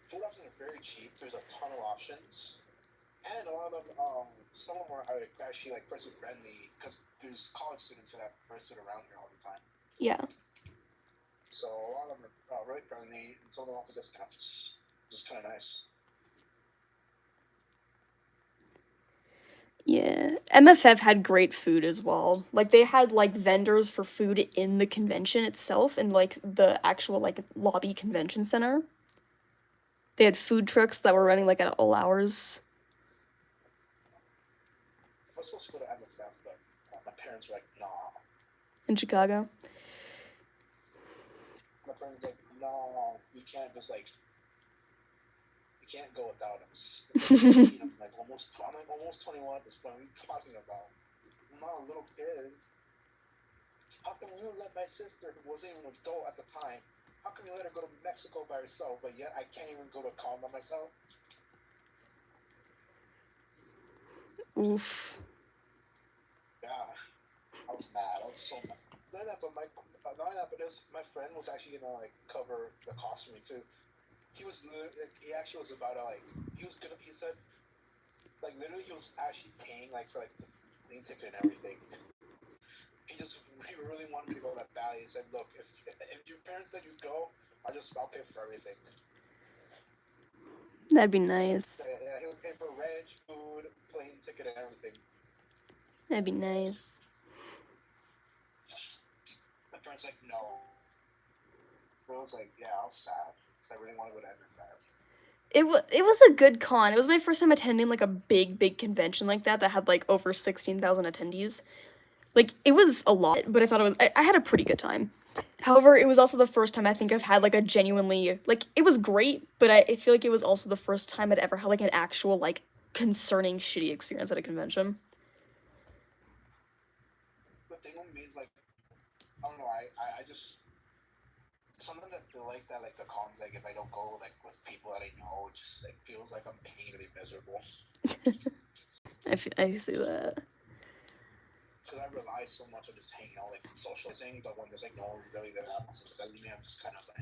food options are very cheap. There's a ton of options, and a lot of them, some of them are actually like person friendly because there's college students that visit around here all the time. Yeah. So a lot of them are really friendly, and some of them offer discounts. Just kind of nice. Yeah. MFF had great food as well. Like, they had, like, vendors for food in the convention itself, in, like, the actual, like, lobby convention center. They had food trucks that were running, like, at all hours. I was supposed to go to MFF, but my parents were like, nah. In Chicago. My parents were like, no, you can't just like, you can't go without us. I'm like almost 21 at this point. What are you talking about? I'm not a little kid. How come you let my sister, who wasn't even an adult at the time, how come you let her go to Mexico by herself, but yet I can't even go to a con by myself? Oof. Yeah, I was mad. I was so mad. Not only that, but my friend was actually gonna like cover the cost for me too. he was he actually was about to like he was gonna he said like literally he was actually paying like for like the plane ticket and everything. He really wanted me to go that badly. He said, "Look, if your parents let you go, I'll pay for everything." That'd be nice. Yeah, he would pay for rent, food, plane ticket, and everything. That'd be nice. My parents like, no. But I was like, yeah, I was sad. I really wanted to go to Edinburgh. It was a good con. It was my first time attending like a big convention like that had like over 16,000 attendees. Like it was a lot, but I thought I had a pretty good time. However, it was also the first time I think I've had like a genuinely like it was great, but I feel like it was also the first time I'd ever had like an actual like concerning shitty experience at a convention. The thing with me is like, I don't know, I just sometimes I feel like that like the cons like if I don't go like with people that I know, it just like feels like I'm paying to be miserable. I see that. Because I rely so much on just hanging out, like socializing, but when there's like no one really there happens, so that leaves me, I'm just kind of like,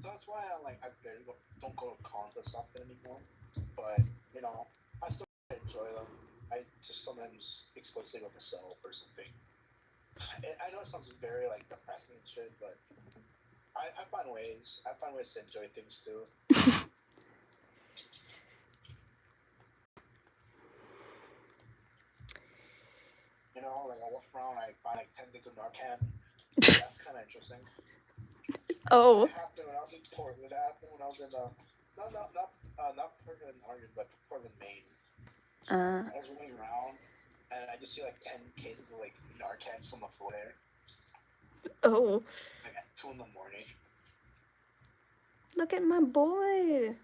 So that's why I don't go to cons as often anymore. But you know, I still enjoy them. I just sometimes exclusively with myself or something. I know it sounds very like depressing and shit, but I find ways. I find ways to enjoy things too. You know, like I walk around, I find like 10 things with Narcan. That's kind of interesting. Oh. It happened when I was in Portland. It happened when I was in not Portland, Oregon, but Portland, Maine. I was running around, and I just see like 10 cases of like Narcan on the floor there. Oh. Like at 2 in the morning. Look at my boy.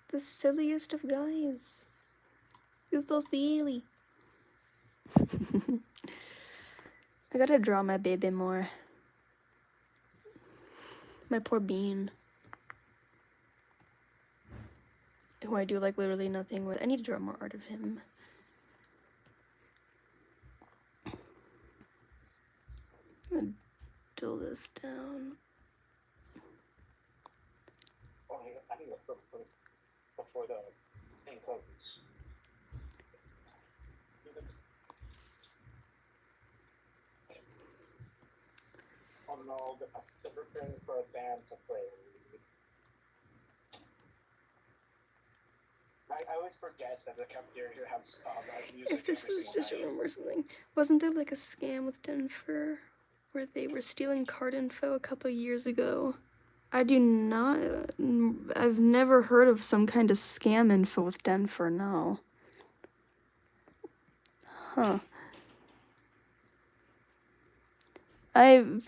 The silliest of guys. He's so silly. I gotta draw my baby more. My poor bean. Who I do like literally nothing with. I need to draw more art of him. I'm gonna dull this down. Oh, I think that's before the thing closes. Oh no, they're preparing for a band to play. I always forget that the cafeteria here has live music. If this every was single just a night. rumor or something, wasn't there like a scam with Denver where they were stealing card info a couple years ago? I've never heard of some kind of scam info with Denver, no. Huh.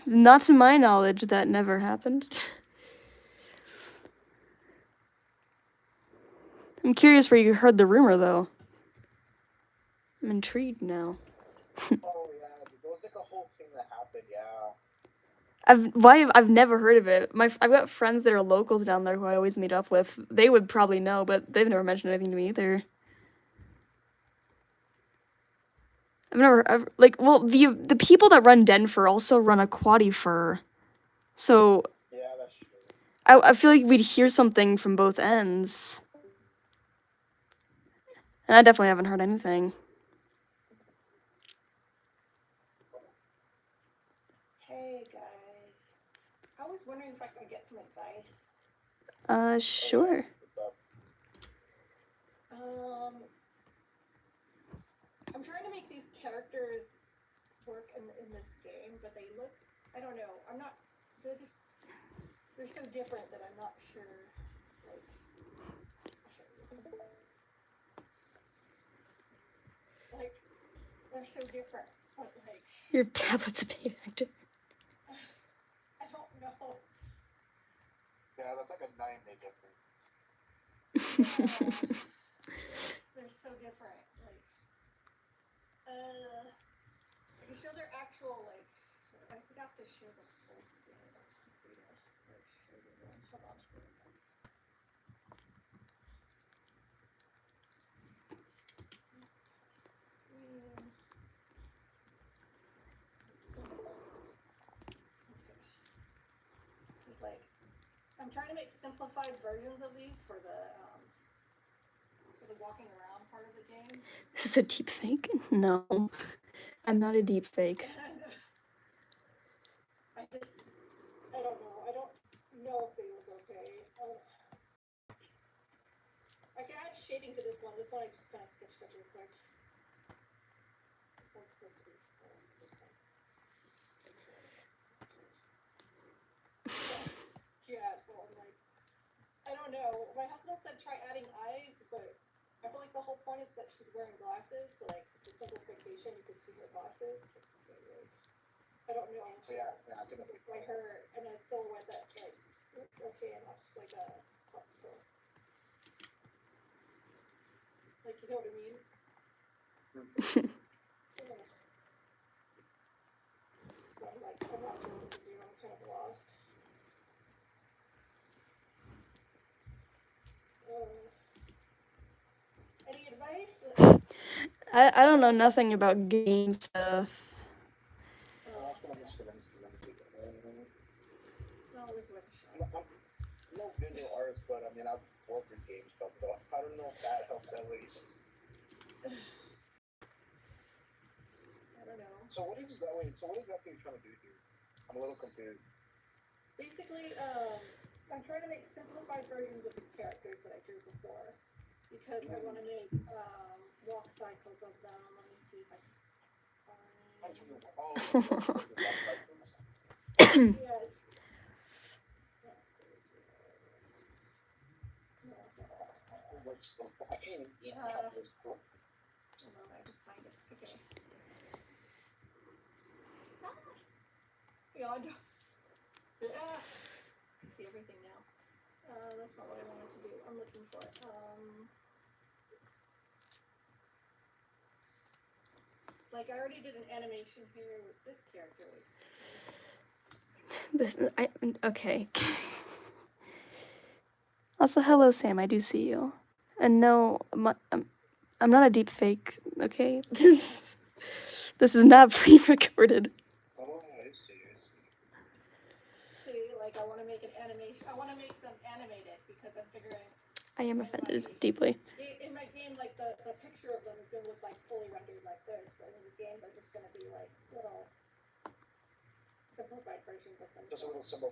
Not to my knowledge, that never happened. I'm curious where you heard the rumor, though. I'm intrigued now. Oh yeah, there was like a whole thing that happened. Yeah. I've never heard of it. I've got friends that are locals down there who I always meet up with. They would probably know, but they've never mentioned anything to me either. The people that run Denver also run Aquatifur. So Yeah, that's true. I feel like we'd hear something from both ends. And I definitely haven't heard anything. Hey guys, I was wondering if I could get some advice. Sure. What's up? I'm trying to make these characters work in this game, but they look, I don't know, they're so different that I'm not sure, like, I'll show you. Like, they're so different, but like, Your tablet's a paid actor. I don't know. Yeah, that's like a 9-day difference. They're so different, like, I can show their actual, like, I forgot to show the full screen. Show the ones. Hold on. Screen. Okay. He's like, I'm I'm trying to make simplified versions of these for the walking around part of the game. This is a deep fake? No. I'm not a deep fake. And I don't know. I don't know if they look okay. I can add shading to this one. This one I just kind of sketched up real quick. This one's supposed to be. Yeah, so I'm like, I don't know. My husband said try adding eyes, but I feel like the whole point is that she's wearing glasses, so like for simplification, you can see her glasses. I don't know. Yeah, I can Like her in a silhouette that like looks okay and not just like a popsicle. Like, you know what I mean? So I'm like, I'm not sure what to do. I'm kind of lost. Any advice? I don't know nothing about game stuff. No, it was worth a shot. I'm no visual artist, but I mean, I've worked with game stuff, so I don't know if that helps at least. I don't know. So what is that? Wait, so what exactly are you trying to do here? I'm a little confused. Basically, I'm trying to make simplified versions of these characters that I drew before. Because I want to make walk cycles of them. Let me see if I can find... Yeah, it's... I can't even eat this. Hold on, I just find it. Okay. Beyond. Yeah. I can see everything now. That's not what I wanted to do. I'm looking for it. Like, I already did an animation here with this character. Okay. Also, hello, Sam. I do see you. And no, I'm not a deep fake. Okay, this is not pre-recorded. Oh, I see. See, like, I want to make an animation. I want to make them animated because I'm figuring. I am offended deeply. In my game, like the picture of them is gonna look like fully rendered like this, but in the game they're just gonna be like little simplified versions of them. Just a little simple,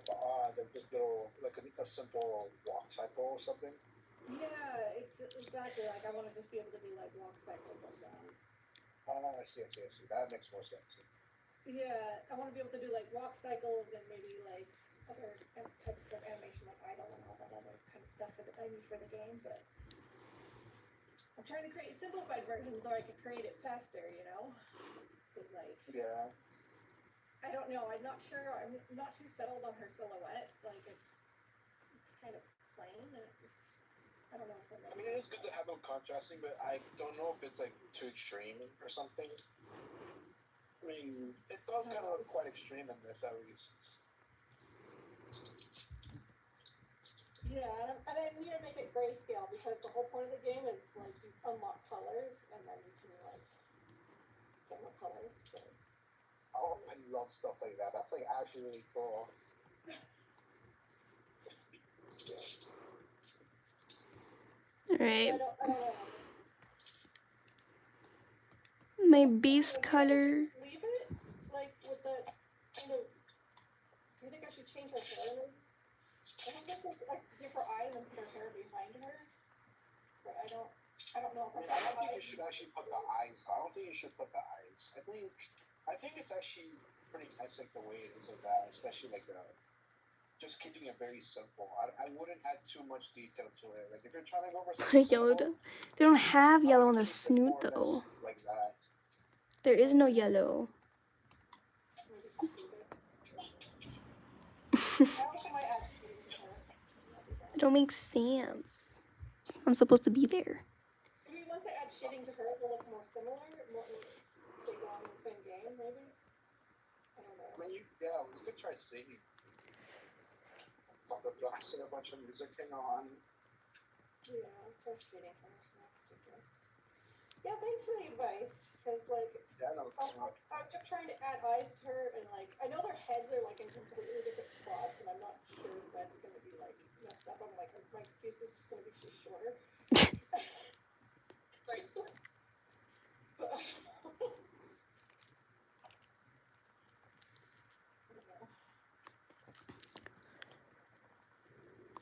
they're just little, like a simple walk cycle or something. Yeah, exactly. Like I want to just be able to do like walk cycles of them. Oh, I see. That makes more sense. Yeah, I want to be able to do like walk cycles and maybe like other types of animation, like idle and all that other kind of stuff that I need for the game. But I'm trying to create simplified versions so I could create it faster, you know? But like, Yeah. I don't know. I'm not sure. I'm not too settled on her silhouette. Like it's kind of plain. I don't know if that makes I mean, it is good to have them contrasting, but I don't know if it's like too extreme or something. I mean, it does kind of look quite extreme in this, at least. Yeah, and I need to make it grayscale because the whole point of the game is like you unlock colors and then you can like get more colors. But... Oh, I love stuff like that. That's like actually really cool. Alright. I don't know. My base color. Leave it like with the kind of. Do you think I should change her hair? I think I should like give her eyes and put her hair behind her. But I don't know. I mean, I don't think you should actually put the eyes. I don't think you should put the eyes. I think it's actually pretty nice like the way it is of that, especially like just keeping it very simple. I wouldn't add too much detail to it. Like if you're trying to go over something Yellow. simple, They don't have yellow on the keep it snoot more or though. less like that. There is no yellow. It don't make sense. I'm supposed to be there. Maybe once I add shading to her, they'll look more similar. They go on in the same game, maybe. I don't know. I mean, we could try singing. The blasting a bunch of music on. Yeah, I'll try shading her next, I guess. Yeah, thanks for the advice. Because, like, I kept trying to add eyes to her, and, like, I know their heads are, like, in completely different spots, and I'm not sure if that's going to be, like, stuff. I'm like, my excuse is just gonna be she's shorter. But,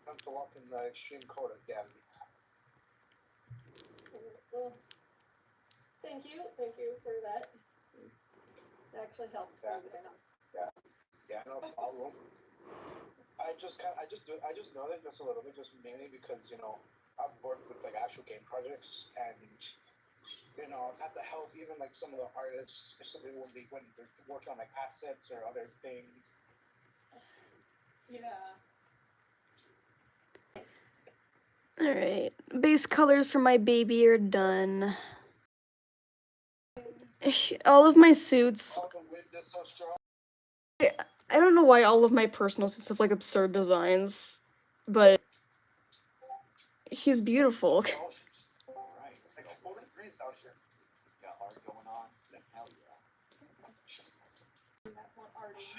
Time to walk in the Extreme Code Academy. well, thank you for that. It actually helped. Yeah. me, I know. Yeah, no problem. I just know that just a little bit, just mainly because I've worked with like actual game projects, and I've had to help even like some of the artists, especially when they're working on like assets or other things. Yeah. Alright, base colors for my baby are done. All of my suits, Oh, the wind is so strong. I don't know why all of my personal suits have like absurd designs, but she's beautiful. Right. It's like 40 degrees out here. Got art going on. Hell yeah.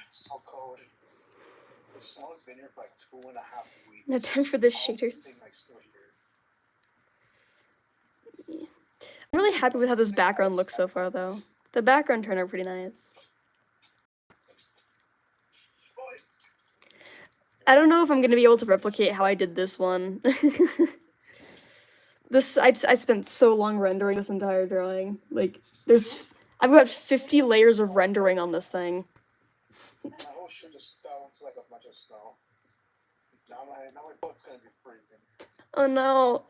It's so cold. The snow's been here for like 2.5 weeks. No time for the All this shaders. thing, like, still here. I'm really happy with how this background looks so far, though. The background turned out pretty nice. I don't know if I'm gonna be able to replicate how I did this one. I spent so long rendering this entire drawing. Like, I've got 50 layers of rendering on this thing. My whole shoe just fell into like a bunch of snow. Now my boat's gonna be freezing. Oh no.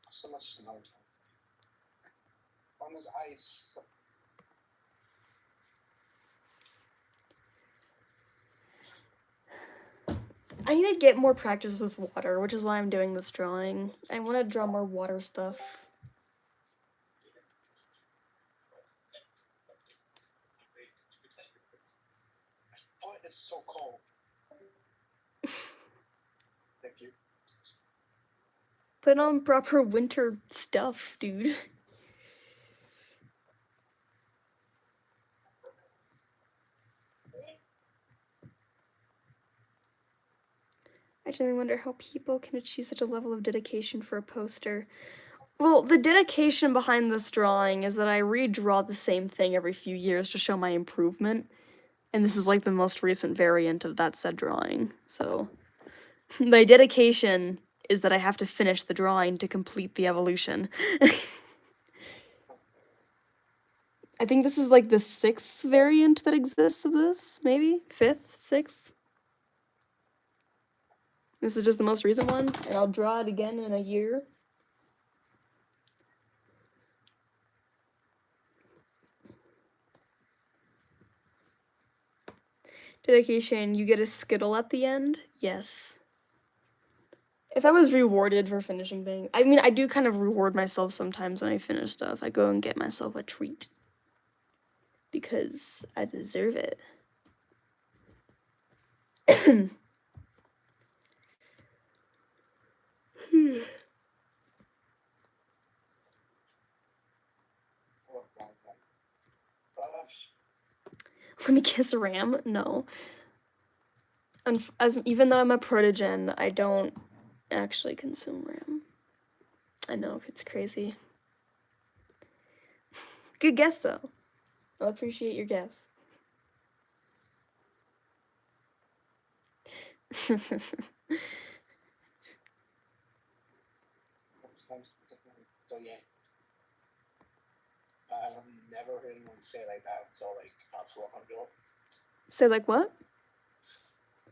So much snow. On this ice. I need to get more practice with water, which is why I'm doing this drawing. I want to draw more water stuff. Oh, it's so cold. Thank you. Put on proper winter stuff, dude. I genuinely wonder how people can achieve such a level of dedication for a poster. Well, the dedication behind this drawing is that I redraw the same thing every few years to show my improvement. And this is like the most recent variant of that said drawing. So, my dedication is that I have to finish the drawing to complete the evolution. I think this is like the 6th variant that exists of this, maybe? 5th? 6th? This is just the most recent one, and I'll draw it again in a year. Dedication, you get a Skittle at the end? Yes. If I was rewarded for finishing things, I mean, I do kind of reward myself sometimes when I finish stuff. I go and get myself a treat. Because I deserve it. Let me kiss RAM? No. Even though I'm a protogen, I don't actually consume RAM. I know, it's crazy. Good guess, though. I'll appreciate your guess. So yeah. I've never heard anyone say like that until like not too long ago. Say like what?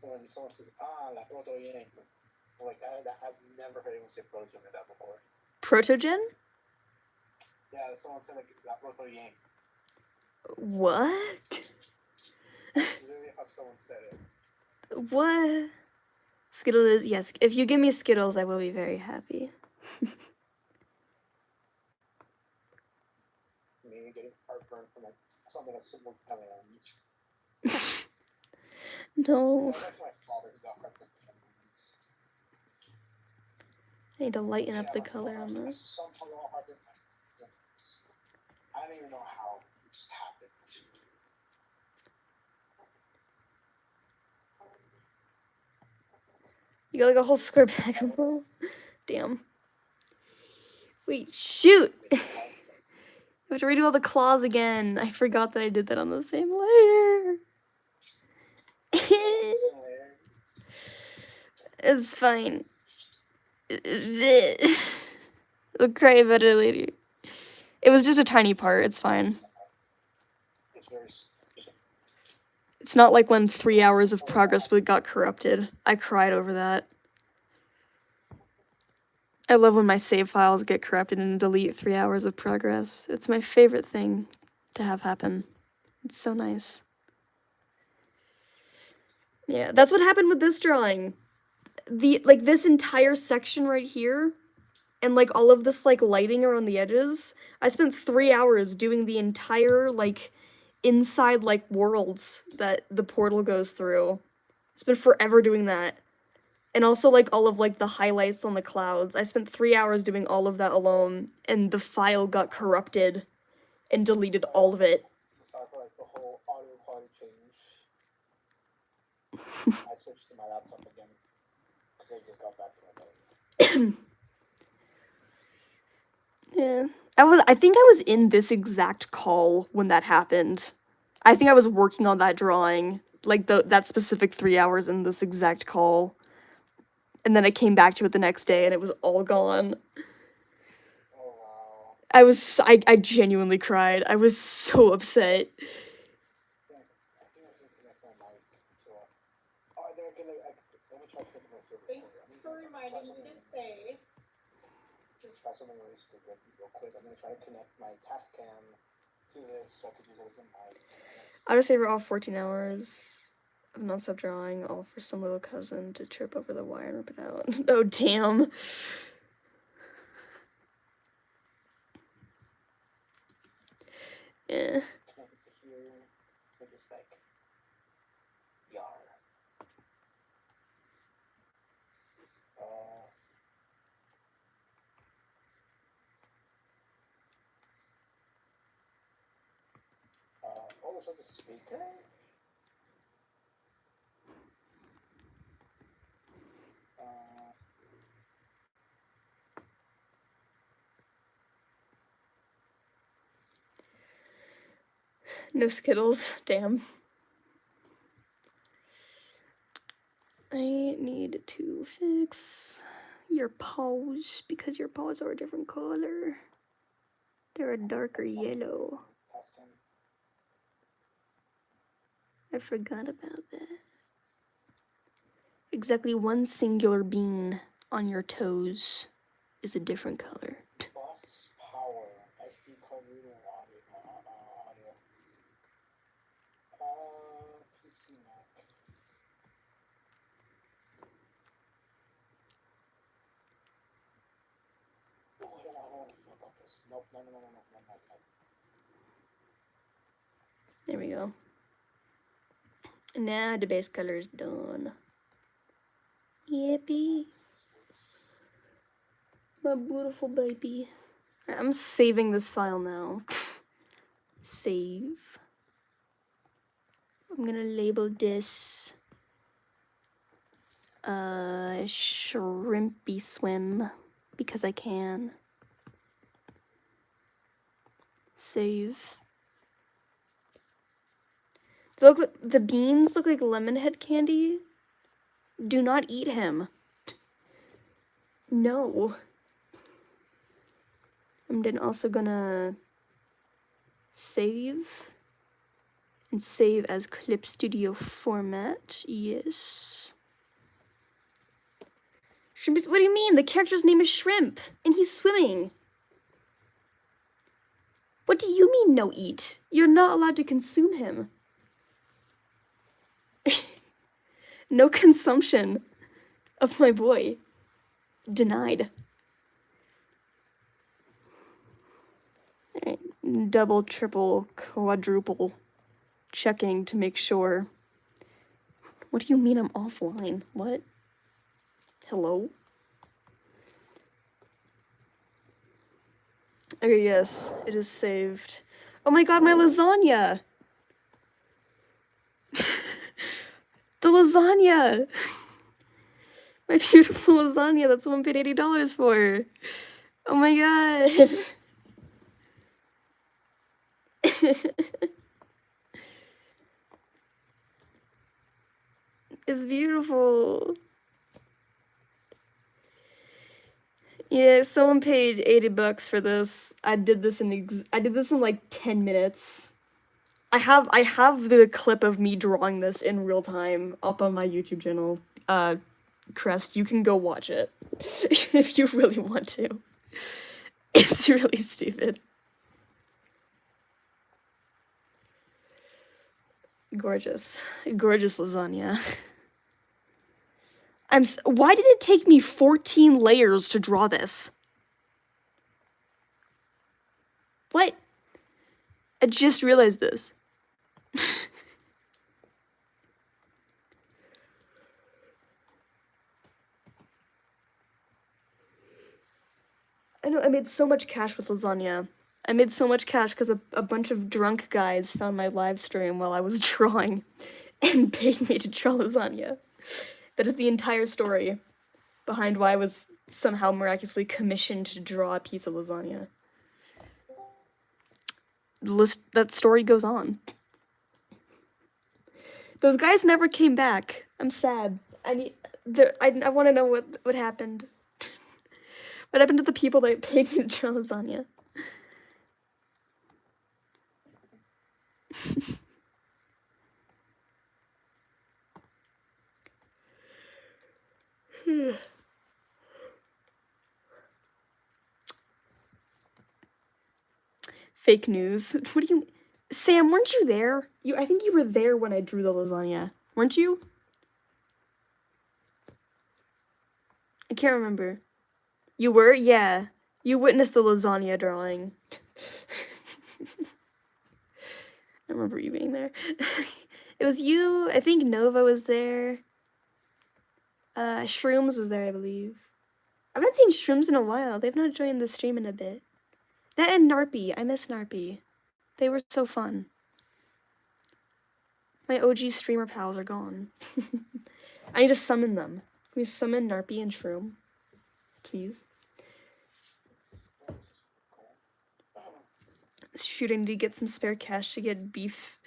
When someone says, la proto bien. Like that, I've never heard anyone say proto like that before. Protogen? Yeah, someone said like la proto bien. What? That's literally how someone said it. What? Skittles, yes. If you give me Skittles, I will be very happy. Me getting heartburn from like something as simple as M&M's. No. That's my father who got heartburn from M&M's. I need to lighten up the color on this. Somehow heartburn from M&M's. I don't even know how. It just happened. You got like a whole square pack of them. Damn. Wait, shoot! I have to redo all the claws again. I forgot that I did that on the same layer. It's fine. I'll cry about it later. It was just a tiny part. It's fine. It's very. It's not like when 3 hours of progress got corrupted. I cried over that. I love when my save files get corrupted and delete 3 hours of progress. It's my favorite thing to have happen. It's so nice. Yeah, that's what happened with this drawing. This entire section right here, and like all of this like lighting around the edges, I spent 3 hours doing the entire like inside like worlds that the portal goes through. It's been forever doing that. And also like all of like the highlights on the clouds. I spent 3 hours doing all of that alone, and the file got corrupted and deleted all of it. Sorry for like the whole audio quality change. I switched to my laptop again because I just got back to my phone. Yeah. I think I was in this exact call when that happened. I think I was working on that drawing, like that specific 3 hours in this exact call. And then I came back to it the next day and it was all gone. Oh wow. I genuinely cried. I was so upset. I think I can connect my mic to. Oh, they're gonna. Let me try to connect my favorite. Thanks for reminding me to say. Just try something really stupid real quick. I'm gonna try to connect my task cam to this so I could use it as a mic. Autosaver all 14 hours of non-stop drawing, all for some little cousin to trip over the wire and rip it out. Oh, damn. Yeah. Connect it to here with this like yar. Oh, this has a speaker? No Skittles. Damn. I need to fix your paws because your paws are a different color. They're a darker yellow. Task cam. I forgot about that. Exactly one singular bean on your toes is a different color. Boss power. SD card reader audio. PC Mac. Oh, I don't want to fuck up this. Nope, no. There we go. Now the base color is done. Yippee. My beautiful baby. Alright, I'm saving this file now. Save. I'm gonna label this Shrimpy Swim because I can. Save. The beans look like lemon head candy. Do not eat him. No. I'm then also gonna save. And save as Clip Studio format. Yes. Shrimp is, what do you mean? The character's name is Shrimp, and he's swimming. What do you mean no eat? You're not allowed to consume him. No consumption of my boy. Denied. All right. Double, triple, quadruple checking to make sure. What do you mean I'm offline? What? Hello? Okay, yes, it is saved. Oh my god, my lasagna! The lasagna! My beautiful lasagna that someone paid $80 for. Oh my god. It's beautiful. Yeah, someone paid $80 for this. I did this in like 10 minutes. I have the clip of me drawing this in real time up on my YouTube channel. Crest, you can go watch it if you really want to. It's really stupid. Gorgeous. Gorgeous lasagna. Why did it take me 14 layers to draw this? What? I just realized this. I know, I made so much cash with lasagna. I made so much cash because a bunch of drunk guys found my live stream while I was drawing and paid me to draw lasagna. That is the entire story behind why I was somehow miraculously commissioned to draw a piece of lasagna. That story goes on. Those guys never came back. I'm sad. I want to know what happened. What happened to the people that paid me to draw lasagna? Fake news. What do you... Sam, weren't you there? I think you were there when I drew the lasagna. Weren't you? I can't remember. You were? Yeah. You witnessed the lasagna drawing. I remember you being there. It was you. I think Nova was there. Shrooms was there, I believe. I've not seen Shrooms in a while. They've not joined the stream in a bit. That and Narpy. I miss Narpy. They were so fun. My OG streamer pals are gone. I need to summon them. Can we summon Narpy and Shroom? Please. Shoot, I need to get some spare cash to get beef.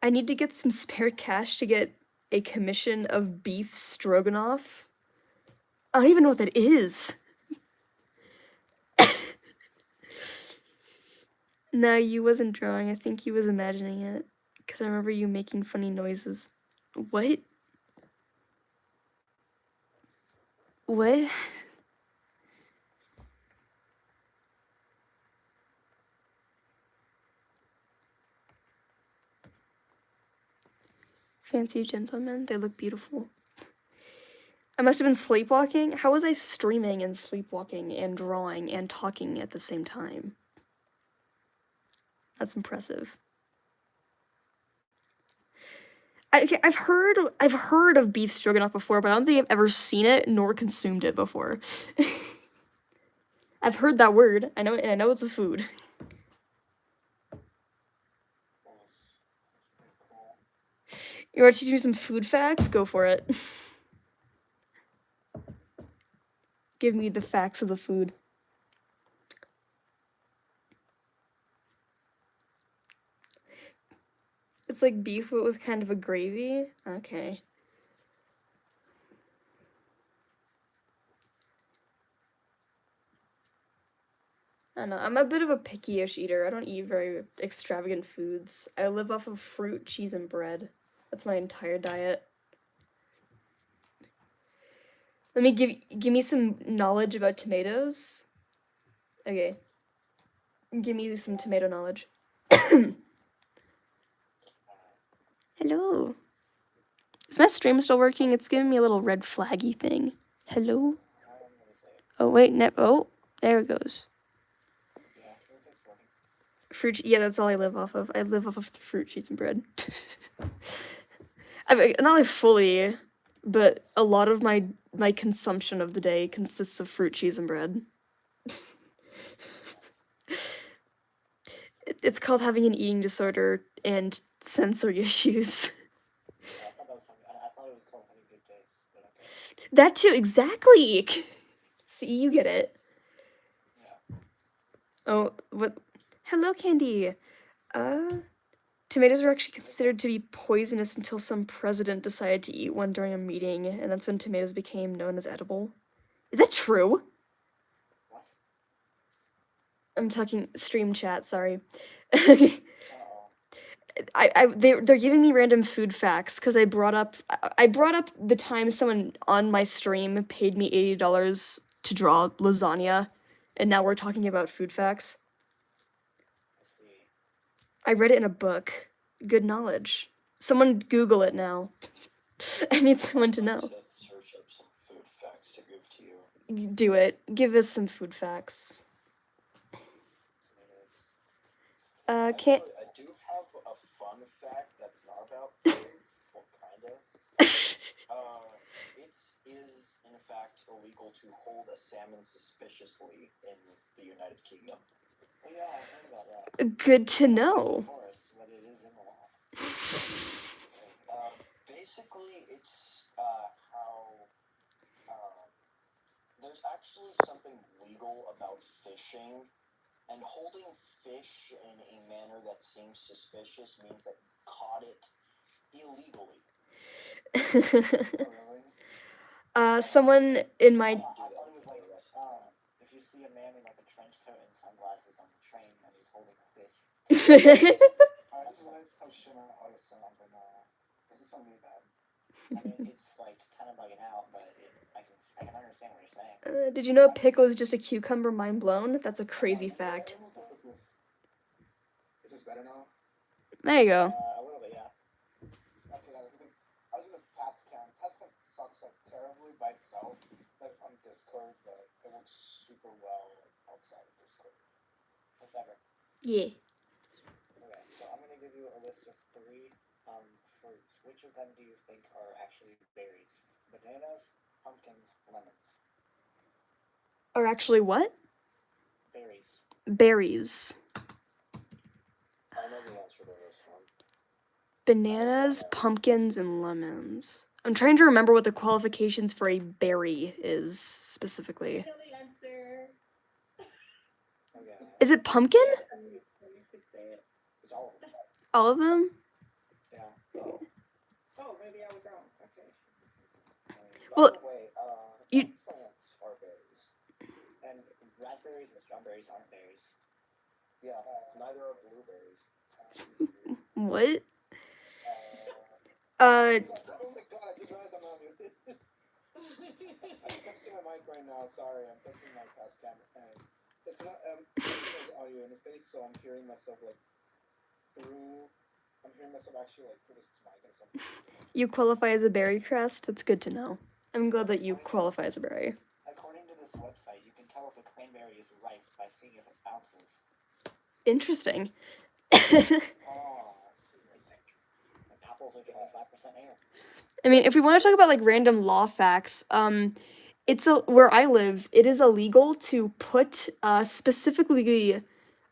I need to get some spare cash to get a commission of beef stroganoff. I don't even know what that is. No, you wasn't drawing. I think you was imagining it. Because I remember you making funny noises. What? What? Fancy gentlemen. They look beautiful. I must have been sleepwalking. How was I streaming and sleepwalking and drawing and talking at the same time? That's impressive. I've heard of beef stroganoff before, but I don't think I've ever seen it nor consumed it before. I've heard that word. I know it's a food. You want to teach me some food facts? Go for it. Give me the facts of the food. It's like beef with kind of a gravy? Okay. I don't know, I'm a bit of a picky-ish eater. I don't eat very extravagant foods. I live off of fruit, cheese, and bread. That's my entire diet. Let me give me some knowledge about tomatoes. Okay. Give me some tomato knowledge. Hello. Is my stream still working? It's giving me a little red flaggy thing. Hello? Oh, wait, no. Oh, there it goes. Fruit, yeah, that's all I live off of. I live off of fruit, cheese, and bread. I mean, not like fully, but a lot of my consumption of the day consists of fruit, cheese, and bread. It's called having an eating disorder and sensory issues. I thought that was funny. I thought it was called Honey Good Days, but okay. That too, exactly. See, you get it. Yeah. Oh, what? Hello, Candy. Tomatoes are actually considered to be poisonous until some president decided to eat one during a meeting, and that's when tomatoes became known as edible. Is that true? What? I'm talking stream chat, sorry. Uh-oh. They're giving me random food facts because I brought up the time someone on my stream paid me $80 to draw lasagna, and now we're talking about food facts. I see. I read it in a book. Good knowledge. Someone Google it now. I need someone to know. Search up some food facts to give to you. Do it. Give us some food facts. Tomatoes. Can't. Actually, I do have a fun fact that's not about food. Well, kind of. It is, in fact, illegal to hold a salmon suspiciously in the United Kingdom. Oh yeah, I heard about that. Good to Of know. course, but it is in the law. Basically, it's how there's actually something legal about fishing, and holding fish in a manner that seems suspicious means that you caught it illegally. Oh really? Someone in my. I thought it was like if you see a man in like a trench coat and sunglasses on the train and he's holding a fish. I just wanted to touch on Audison, but this is something bad. I mean, it's like kind of bugging out, but I can understand what you're saying. Did you know a pickle is just a cucumber? Mind blown? That's a crazy fact. What's this? Is this better now? There you go. A little bit, yeah. Okay, because I was in the Tascam. Tascam sucks like terribly by itself, like on Discord, but it works super well like, outside of Discord. Whatever. Yeah. Okay, so I'm gonna give you a list of 3 fruits. Which of them do you think are actually berries? Bananas, pumpkins, lemons. Or actually, what? Berries. Berries. I know the answer to this one. Bananas, pumpkins, and lemons. I'm trying to remember what the qualifications for a berry is specifically. I know the answer. Okay. Is it pumpkin? You could say it. It's all of them. All of them? Yeah. Oh, maybe I was wrong. Okay. Well, By the way, you- plants are berries. And raspberries and strawberries aren't berries. Yeah, neither are blueberries. What? Oh my god, I just realized I'm on mute. I'm testing my mic right now, sorry, I'm testing my Tascam, and it's not, there's audio interface, so I'm hearing myself, like, I'm hearing myself actually, like, through this mic and stuff. You qualify as a berry crest? That's good to know. I'm glad that you qualify as a berry. According to this website, you can tell if a cranberry is ripe by seeing if it bounces. Interesting. Oh, I see. And apples are 25% air. I mean, if we want to talk about like random law facts, where I live, it is illegal to put specifically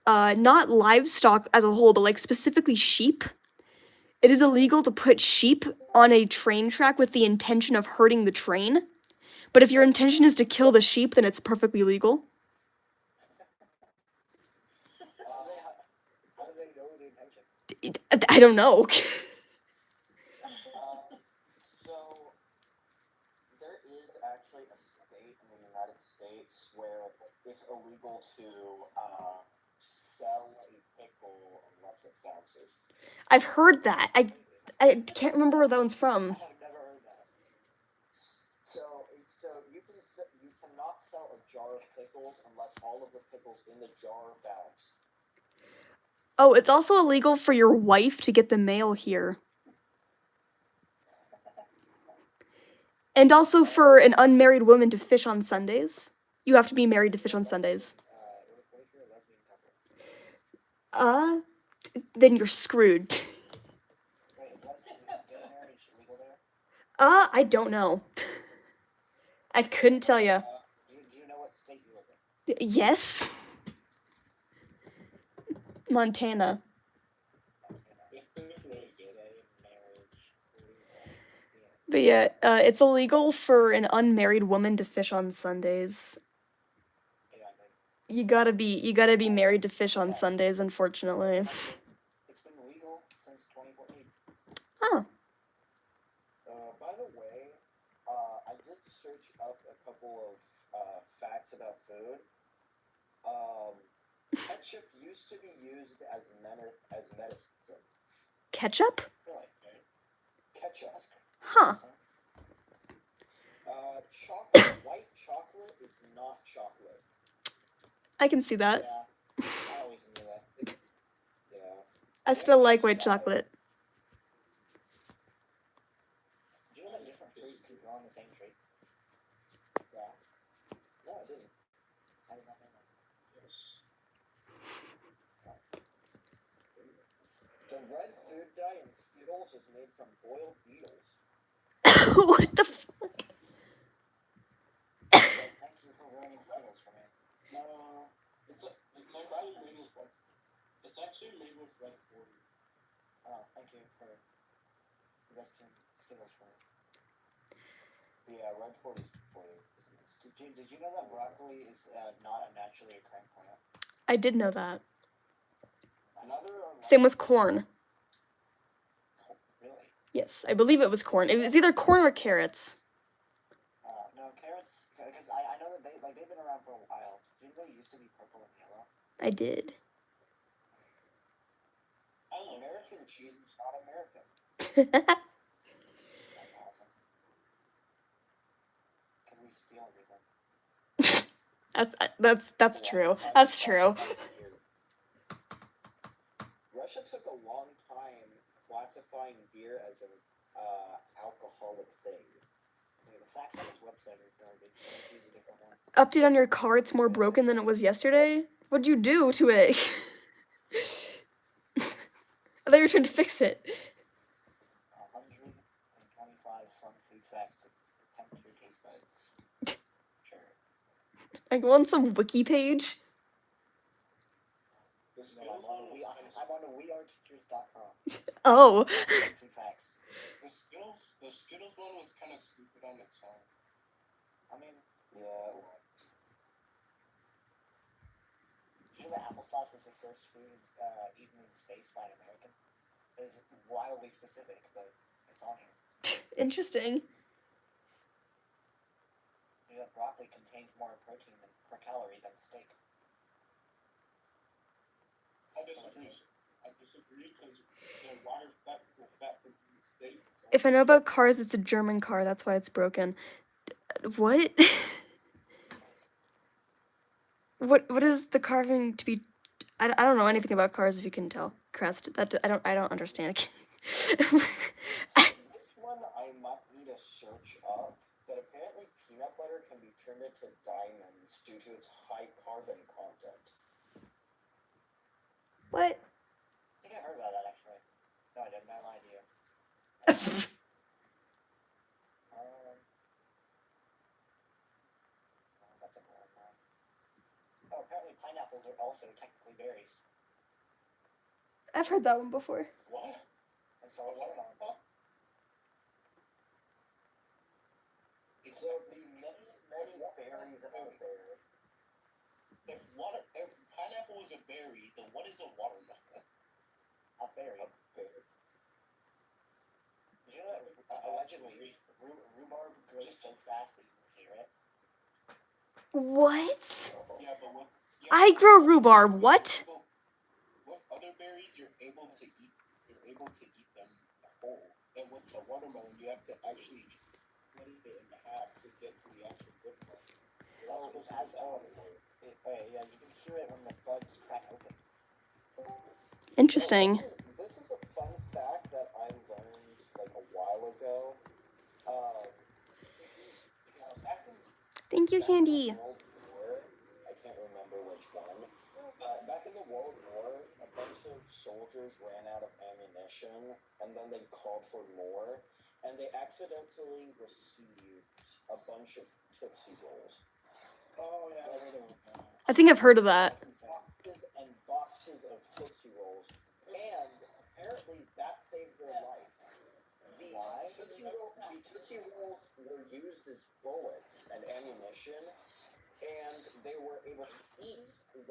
not livestock as a whole, but like specifically sheep. It is illegal to put sheep on a train track with the intention of hurting the train. But if your intention is to kill the sheep, then it's perfectly legal. How do they know the intention? I don't know. So, there is actually a state in the United States where it's illegal to sell a pickle unless it bounces. I've heard that. I can't remember where that one's from. I've never heard that. So you cannot sell a jar of pickles unless all of the pickles in the jar bounce. Oh, it's also illegal for your wife to get the mail here. And also for an unmarried woman to fish on Sundays. You have to be married to fish on Sundays. What if you're a lesbian couple? Then you're screwed. Wait, is gay marriage legal there? I don't know. I couldn't tell ya. Do you know what state you live in? Yes. Montana. Is gay marriage legal? But yeah, it's illegal for an unmarried woman to fish on Sundays. Yeah, I mean, You gotta be married to fish on Sundays, unfortunately. it's been legal since 2014. Oh, By the way, I did search up a couple of facts about food. Ketchup used to be used as medicine. ketchup? Really? Ketchup. Huh. Chocolate. White chocolate is not chocolate. I can see that. Yeah. I always knew that. Yeah. I still like white chocolate. Do you know that different fruits can grow on the same tree? Yeah. No, I didn't. I did not know that. Yes. The red food dye in Skittles is made from boiled beetles. What the fuck? Well, thank you for ruining Skittles for me. No, it's actually made with what? It's actually made with red 40. Oh, thank you for rescuing Skittles for me. Yeah, red 40 is flavor. Did you know that broccoli is not a naturally occurring plant? I did know that. Another Same with corn. Oh, really? Yes, I believe it was corn. It was either corn or carrots. No, carrots, because I know that they've been around for a while. Didn't they used to be purple and yellow? I did. I don't know. American cheese is not American. That's awesome. Because we steal everything. That's true. That's true. Russia took a long time classifying beer as an alcoholic thing. The facts on this website are garbage. Let's use a different one. Update on your car, it's more broken than it was yesterday? What'd you do to it? I thought you were trying to fix it. 125 fun food facts to tempt your taste buds. Sure. I go on some wiki page. The No, Skittles I'm one was kind of on weareteachers.com. Oh. Fun food facts. the Skittles one was kind of stupid on its own. I mean, Yeah. did you know that applesauce was the first food eaten in space by an American? It is wildly specific, but it's on here. Interesting. You know that broccoli contains more protein per calorie than steak. I disagree. Because the water fat from the steak. If I know about cars, it's a German car. That's why it's broken. What? What is the carving to be? I don't know anything about cars. If you can tell, Crest. I don't understand. This one I might need to search up, but apparently peanut butter can be turned into diamonds due to its high carbon content. What? I think I heard about that actually. No, I didn't. I lied to you. That's a boring one. Oh, apparently pineapples are also technically berries. I've heard that one before. What? And so are watermelons. So the many berries out there. If pineapple is a berry, then what is a watermelon? A berry. Did you know that allegedly rhubarb grows so fast that you can hear it? What? Yeah, but I grow rhubarb. What? With other berries, you're able to eat them whole, and with the watermelon, you have to actually split it in half to get to the actual good part. Oh, it's as yeah, you can hear it when the buds crack open. Interesting. This is a fun fact that I learned like a while ago. Back in Thank you, Candy. World War, I can't remember which one. Back in the World War, a bunch of soldiers ran out of ammunition, and then they called for more, and they accidentally received a bunch of Tootsie Rolls. Oh yeah. I think I've heard of that. Boxes and boxes of Tootsie Rolls, and apparently that saved their life. The why? Tootsie Rolls were used as bullets and ammunition, and they were able to eat the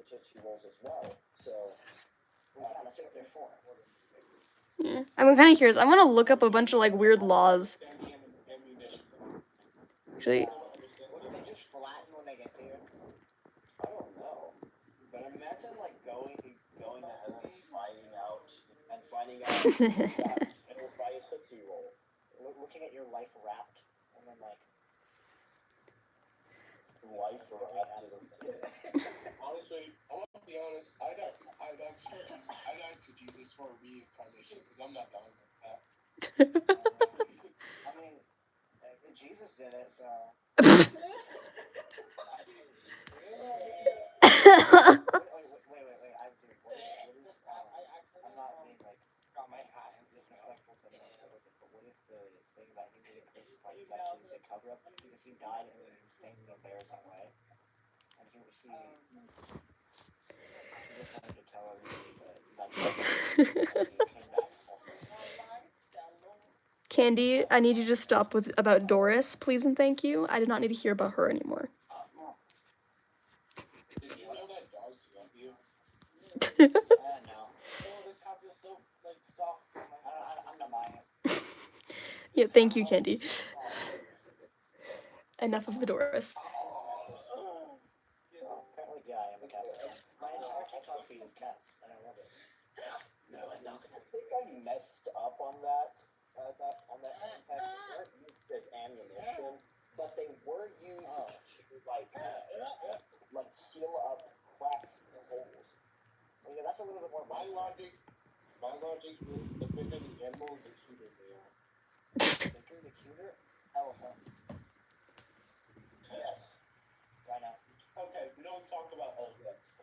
Tootsie Rolls as well. So, Yeah, that's what they're for. Yeah. I'm kind of curious. I want to look up a bunch of like weird laws. Actually, Wouldn't they just flatten when they get to you? I don't know. But imagine like going to hell and finding out killed by a Tootsie Roll. Looking at your life wrapped, and then like, Life or baptism. Honestly, I'm gonna be honest. I'd ask to Jesus for a reincarnation because I'm not down with that. I mean, Jesus did it, so. Wait. I'm not being like, got my hands disrespectful to the but what if the thing about him being crucified is actually just a cover up because he died in an insane, embarrassing way? And he just wanted to tell everybody that he came back also. Candy, I need you to stop with about Doris, please and thank you. I did not need to hear about her anymore. Did you know that dogs love you? No. Oh, this house is so like soft. I'm not buying it. Yeah, thank you, Candy. Enough of the Doris. Apparently, yeah, I am a cat fan. My entire TikTok feed is cats, and I love it. No, I'm not gonna. I think I messed up on that. On that impact. They weren't used as ammunition, but they were used to like seal up cracks and holes. Well, yeah, that's a little bit more My logic is the bigger the animal, the cuter they are. bigger, the cuter. Elephant. Yes. Right now. Okay, we don't talk about elephants.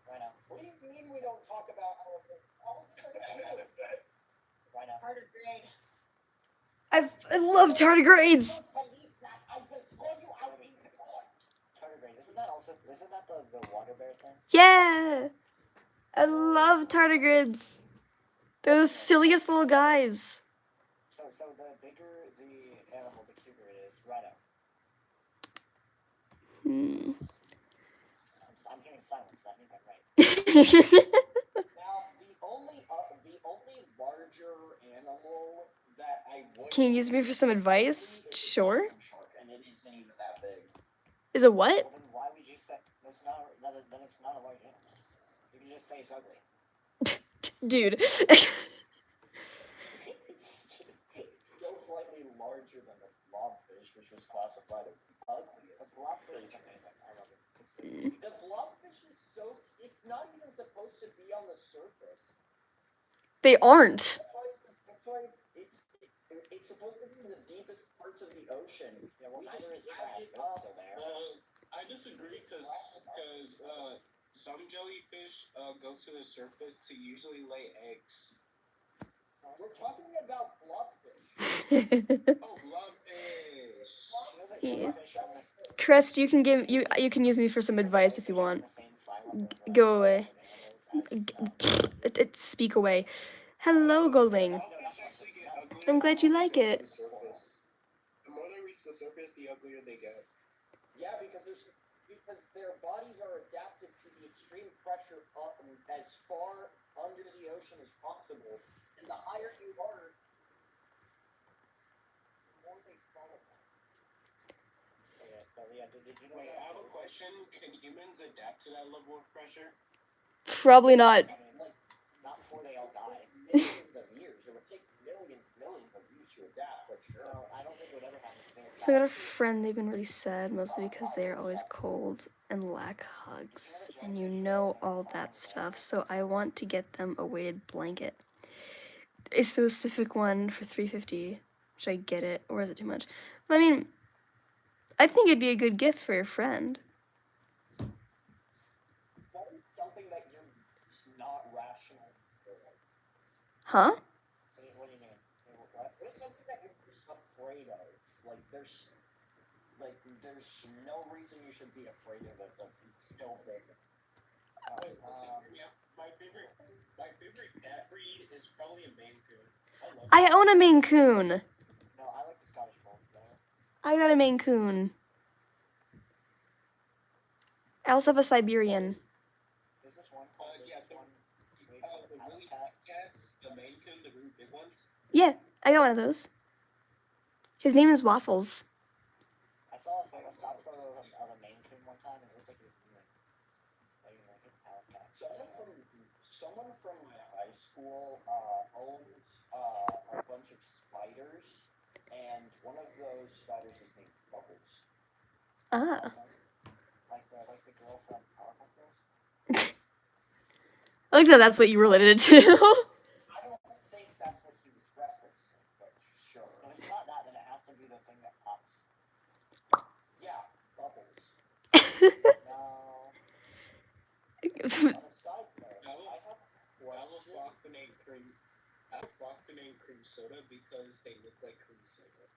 Right now. What do you mean we don't talk about elephants? Elephants are cute. Right now. Harder grade. I love tardigrades. Believe that. I just saw you out in the court. Tardigrade. Isn't that the water bear thing? Yeah. I love tardigrades. They're the silliest little guys. So the bigger the animal, the cuter it is. Right now. I'm hearing silence. That means I'm right. Now, the only larger animal that I would. Can you use me for some advice? Sure. Shark, and it isn't even that big. Is it what? Well, then why would you say it's not? Then it's not a large animal. You can just say it's ugly. Dude. It's still slightly larger than the blobfish, which was classified as ugly. The blobfish is amazing. I love it. The blobfish is so. It's not even supposed to be on the surface. They aren't. That's why it's supposed to be in the deepest parts of the ocean. Yeah, well, We neither just is trash, dragged it but it's up. still there. I disagree because some jellyfish go to the surface to usually lay eggs. We're talking about blobfish. Oh, blobfish! You know that Yeah. jellyfish on this Crest, you can use me for some advice if you want. the same phylum as Go away. animals as Speak away. Hello, Goldwing. Blobfish actually get uglier. I'm glad you like it. The surface. The more they reach the surface, the uglier they get. Yeah, because their bodies are adapted to the extreme pressure as far under the ocean as possible, and the higher you are, the more they fall apart. Yeah, but yeah, did you know Wait, that? I have a question. Can humans adapt to that level of pressure? Probably not. I mean, not before they all die. Millions of years. It would take millions of years to adapt, but sure. So I don't think it would ever happen. So I got a friend, they've been really sad, mostly because they are always cold and lack hugs. And you know all that stuff, so I want to get them a weighted blanket. A specific one for $3.50. Should I get it, or is it too much? I mean, I think it'd be a good gift for your friend. What is something that you're not rational for? Huh? What do you mean? What is something that you're just afraid of? There's no reason you should be afraid of it, but it's still there. Wait, listen, hear me out. My favorite cat breed is probably a Maine Coon. I love. I own a Maine Coon. No, I like the Scottish Fold better. I got a Maine Coon. I also have a Siberian. There's this one called, Yeah, this one breed the called really Alice big Cat. cats, the Maine Coon, the really big ones. Yeah, I got one of those. His name is Waffles. I saw a stock photo of a Maine Coon one time, and it looks like he was like an Alice Cat. Someone from my high school owns a bunch of spiders, and one of those spiders is named Bubbles. Ah. Awesome. Like the girl from Powerpuff Girls. I like that that's what you related it to. I don't think that's what he was referencing, but sure. If it's not that, then it has to be the thing that pops. Yeah, Bubbles. No. On a side note, I will- I have a I will question. block the name cream. I will block the name cream soda because they look like cream soda.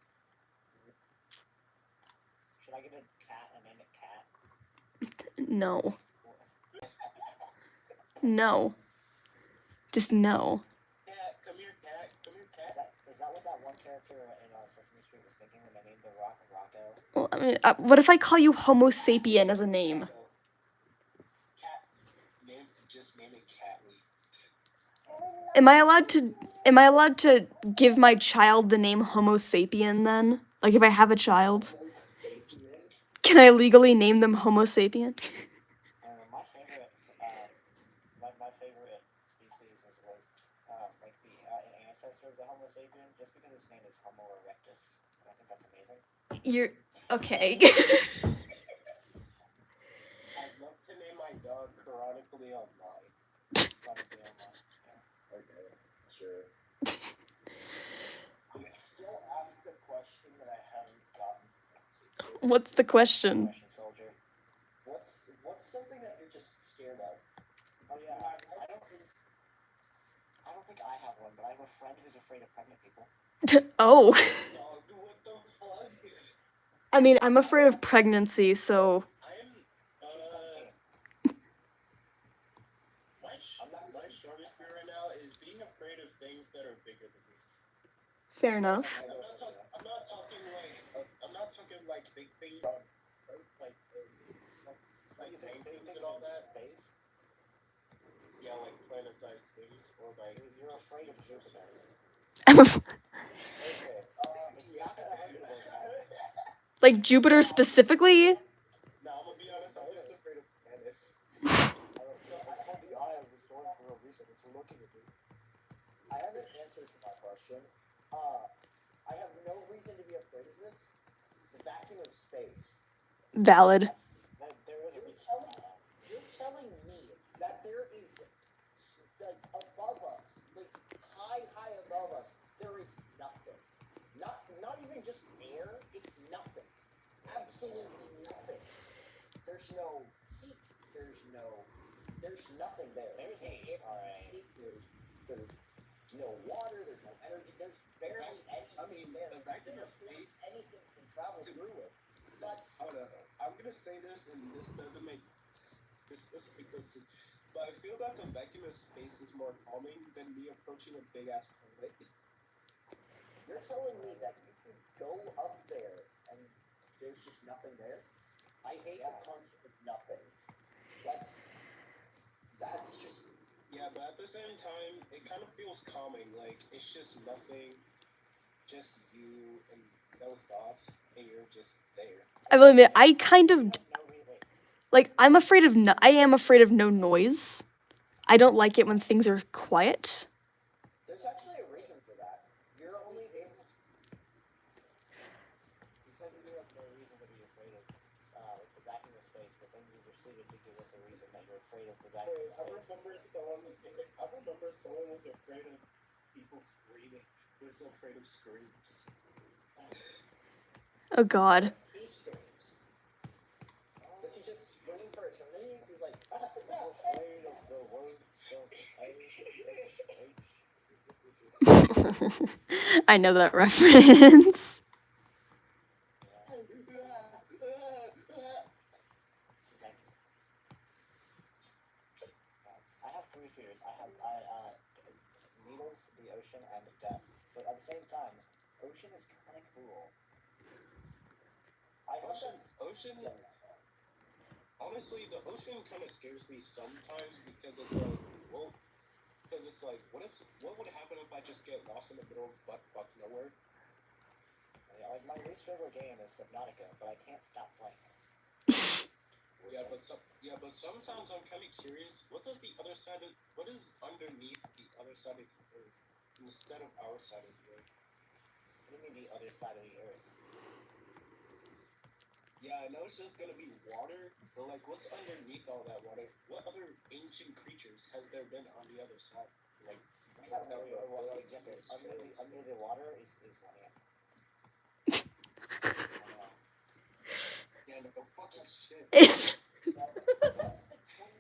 Should I get a cat and name it Cat? No. No. Just no. Cat, come here, cat. Come here, cat. Is that what that one character in Sesame Street was thinking when they named the rock Rocco? Well, I mean, what if I call you Homo sapien as a name? Cat. Just name it Catly. Am I allowed to give my child the name Homo sapien then? Like if I have a child, can I legally name them Homo sapien? My favorite, my favorite species was like the an ancestor of the Homo sapien, just because its name is Homo erectus, and I think that's amazing. You're okay. I'd love to name my dog Chronically Online. Chronically online. Okay, sure. I still ask the question that I haven't gotten answered. What's the question? Question, soldier. What's something that you're just scared of? Oh yeah, I don't think I have one, but I have a friend who's afraid of pregnant people. Oh. Dog, what the fuck? I mean, I'm afraid of pregnancy, so My strongest fear right now is being afraid of things that are bigger than me. fair enough. I'm not talking like big things, like big things and all that. Space. Yeah, like planet-sized things, or like You're just afraid of universe. Jupiter. I'm Okay, It's not gonna hurt you like that. like Jupiter specifically. No, I'm gonna be honest. I'm just afraid of planets. I have the eye of the storm for a reason. It's looking at me. I have an answer to my question. I have no reason to be afraid of this. The vacuum of space. Valid. There is a You're reason. telling me that there is, like, above us, like, high above us, there is nothing. Not even just air, it's nothing. Absolutely nothing. There's no heat, there's nothing there. There's heat, alright. There's no water, there's no energy, there's barely anything I mean, there. the vacuum of There's not space. anything can travel through it. But Hold on. I'm gonna say this, and this doesn't make this make no sense. But I feel that the vacuum of space is more calming than me approaching a big ass planet. you're telling me that you can go up there and there's just nothing there? I hate the concept of nothing. That's just Yeah, but at the same time, it kind of feels calming. Like it's just nothing, just you and no thoughts, and you're just there. I will admit, I kind of No, wait. like. I'm afraid of no. I am afraid of no noise. I don't like it when things are quiet. there's actually a reason for that. You're only able to You said you have no reason to be afraid of the vacuum of space, but then you proceeded to give us a reason that you're afraid of the vacuum I of space. remember someone was afraid of people screaming. Was afraid of screams. Oh God. he screams. Does he just scream for eternity? He's like, Afraid of the words of I know that reference. I have three ocean and death. But at the same time, ocean is kind of cool. I hope Ocean. Yeah. Honestly, the ocean kind of scares me sometimes because it's like, well, because it's like, what would happen if I just get lost in the middle of butt fuck nowhere? Yeah, like my least favorite game is Subnautica, but I can't stop playing it. Yeah, but sometimes I'm kind of curious. What is underneath the other side of the earth instead of our side of the earth? What do you mean the other side of the earth? Yeah, I know it's just gonna be water, but like, what's underneath all that water? What other ancient creatures has there been on the other side? Like, I have no idea what the example is. Under the water is land. yeah, no fucking shit. It's What's between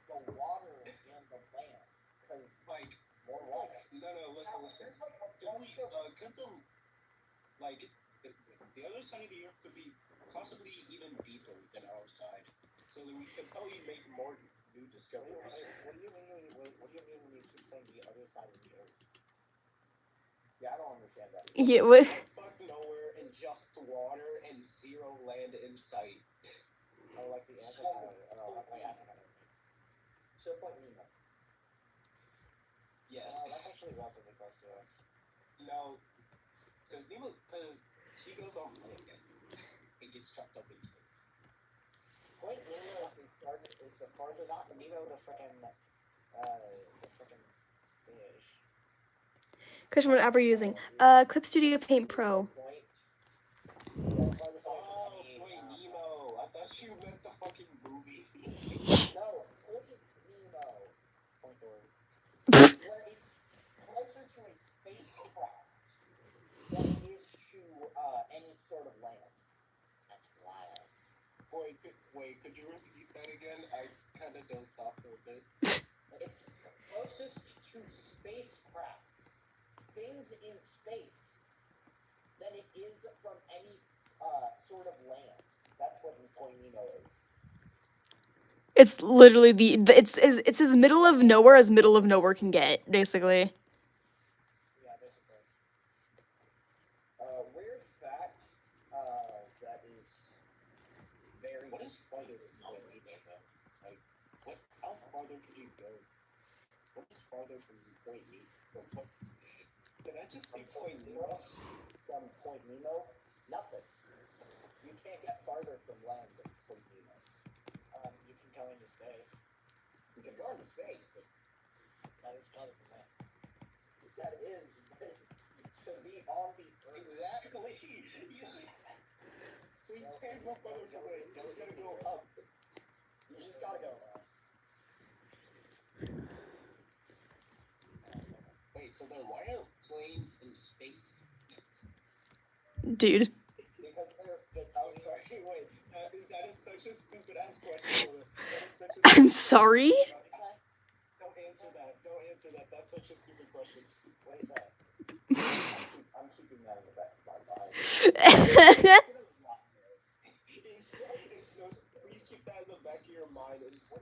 the water and the land? Because Like, more water. no, listen. There's like a Could bunch of the other side of the earth could be possibly even deeper than our side, so that we could probably make more new discoveries. What do you mean when you keep saying the other side of the earth? Yeah, I don't understand that. yeah. What? Fuck nowhere and just water and zero land in sight. Oh, like the answer. I think I know. So Point Nemo. Yes. That's actually relatively close to us. No, because he goes on land and gets chopped up into it. Point Nemo is the farthest. Not Nemo, the frickin' fish. Question: what app are you using? Clip Studio Paint Pro. Point Nemo. I thought you meant the fucking movie. No, Point Nemo. Point Nemo. Where it's closer to a spacecraft than it is to any sort of land. That's wild. Wait, could you repeat that again? I kind of dozed off for a bit. It's closest to spacecrafts, things in space, than it is from any sort of land. That's what Point Nemo is. It's literally it's as middle of nowhere as middle of nowhere can get, basically. Yeah, basically. Weird fact that is very What is disappointing. Like, what? How farther could you go? What is farther from Point Nemo? Did I just say Point Nemo? From Point Nemo? Nothing. You can't get farther from land than Point Nemo. You can go into space. You can go into space, but that is farther from land. That is to be on the earth. Exactly. So you can't go farther from it. You just gotta go up. You just gotta go up. Wait, so then why are planes in space? Dude. Because they're I'm sorry, wait. That is such a stupid ass question. I'm sorry. Don't answer that. That's such a stupid question. What is that? I'm keeping that in the back of my mind. Please keep that in the back of your mind. What did you say?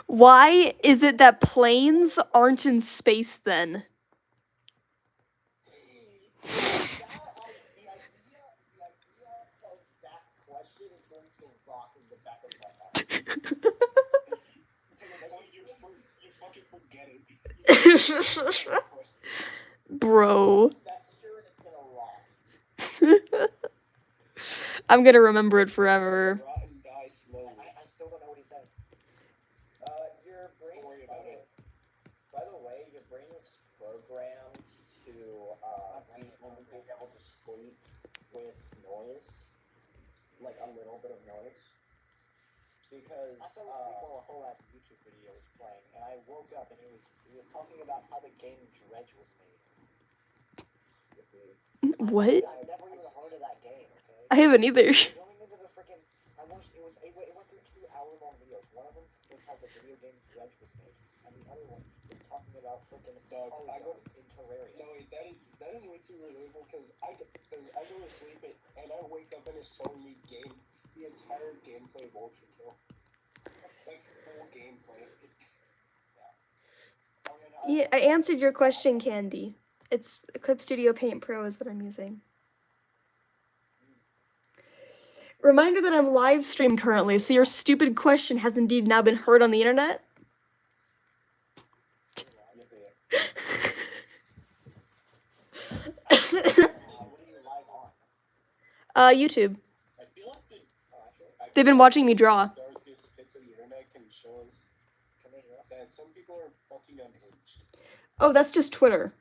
Why is it that planes aren't in space then? The idea of that question is going to rock in the back of my head. You fucking forget it. Bro. That's sure and it's gonna rock. I'm gonna remember it forever. Rot and die slowly. I still don't know what he said. Your brain. Don't worry about it. By the way, your brain is programmed to be able to sleep with noise, like a little bit of noise. Because I fell asleep while a whole ass YouTube video was playing, and I woke up and it was talking about how the game Dredge was made. What? I've never even heard of that game. Okay. I haven't either. Going into the freaking, I watched. It went through 2 hour-long videos. One of them was how the video game Dredge was made, and the other one was talking about freaking polygons in Terraria. No, wait, that is way too relatable because I go to sleep and I wake up and it's showing me the entire gameplay of Ultra Kill. Like full gameplay. Oh, Yeah, I answered your question, Candy. It's Clip Studio Paint Pro is what I'm using. Reminder that I'm live streamed currently, so your stupid question has indeed now been heard on the internet. What are you live on? YouTube. I feel like They've been watching me draw. Darkest pits of the internet can show us Can they hear us? that some people are fucking unhinged. Oh, that's just Twitter.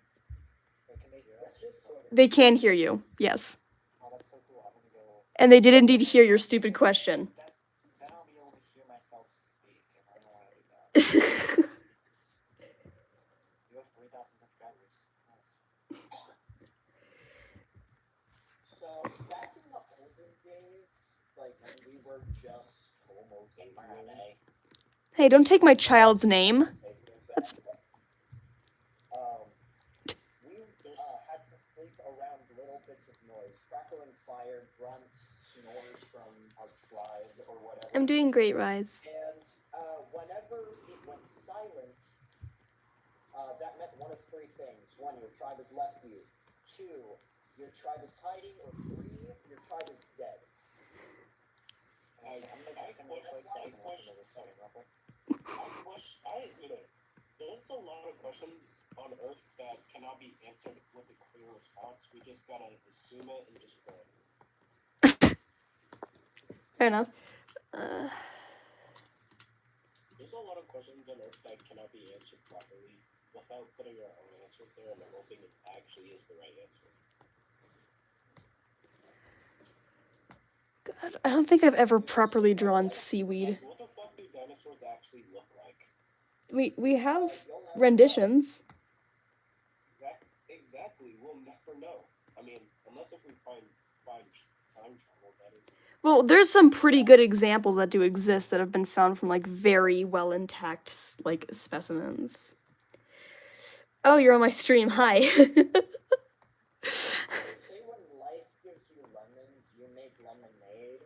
Wait, can they hear us? That's just Twitter. They can hear you, yes. Oh, that's so cool. I'm gonna go. And they did indeed hear your stupid question. Then I'll be able to hear myself speak, and I don't want to do that. You have 3,000 subscribers. Nice. So back in the olden days, like when we were just Homo sapiens. Hey, don't take my child's name. That's- We had to sleep around little bits of noise, crackling fire, grunts, snores from our tribe or whatever. I'm doing great, Rise. And whenever it went silent, that meant one of three things. One, your tribe has left you. Two, your tribe is hiding. Or three, your tribe is dead. I'm gonna listen to this second real quick. There's a lot of questions on Earth that cannot be answered with a clear response. We just gotta assume it and just go. Fair enough. There's a lot of questions on Earth that cannot be answered properly without putting our own answers there and hoping it actually is the right answer. God, I don't think I've ever properly drawn seaweed. Like, what the fuck do dinosaurs actually look like? We have renditions. Exactly. We'll never know. I mean, unless if we find time travel, that is. Well, there's some pretty good examples that do exist that have been found from like very well intact like specimens. Oh, you're on my stream. Hi. They say when life gives you lemons, you make lemonade,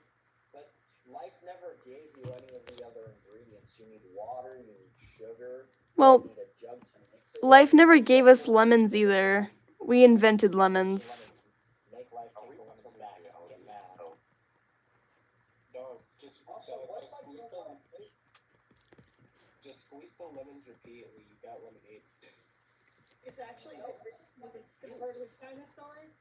but life never gave you any of the other ingredients. You need water, you need sugar, Well, you need a jug to mix it. life never gave us lemons either. We invented lemons. Make life take the lemons back. Get mad. No, just squeeze the lemons repeatedly. You got lemonade. It's actually the bird with dinosaurs,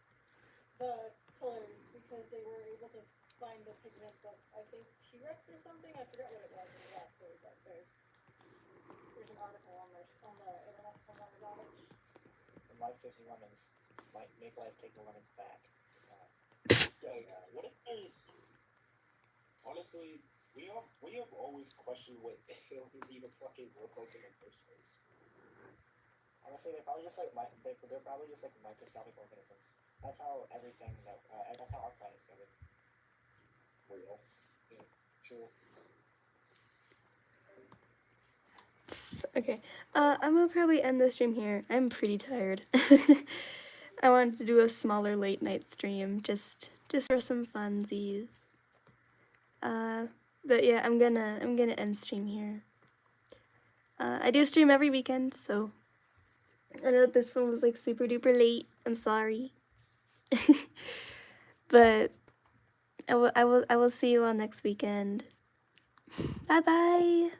the colors, because they were able to find the pigments of, I think, T-Rex or something. I forgot what it was exactly, but there's an article on the internet somewhere about it. When life gives you lemons, make life take the lemons back. Like, what if there's... Honestly, we have always questioned what aliens even fucking look like in the first place. Honestly, they're probably just like they're probably just like microscopic organisms. That's how everything that's how our planet started. Real. Yeah, true. Okay. I'm gonna probably end the stream here. I'm pretty tired. I wanted to do a smaller late night stream just for some funsies. But yeah, I'm gonna end stream here. I do stream every weekend, so I know that this one was like super duper late. I'm sorry. But I will see you all next weekend. Bye bye.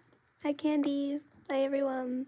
Bye Candy. Bye everyone.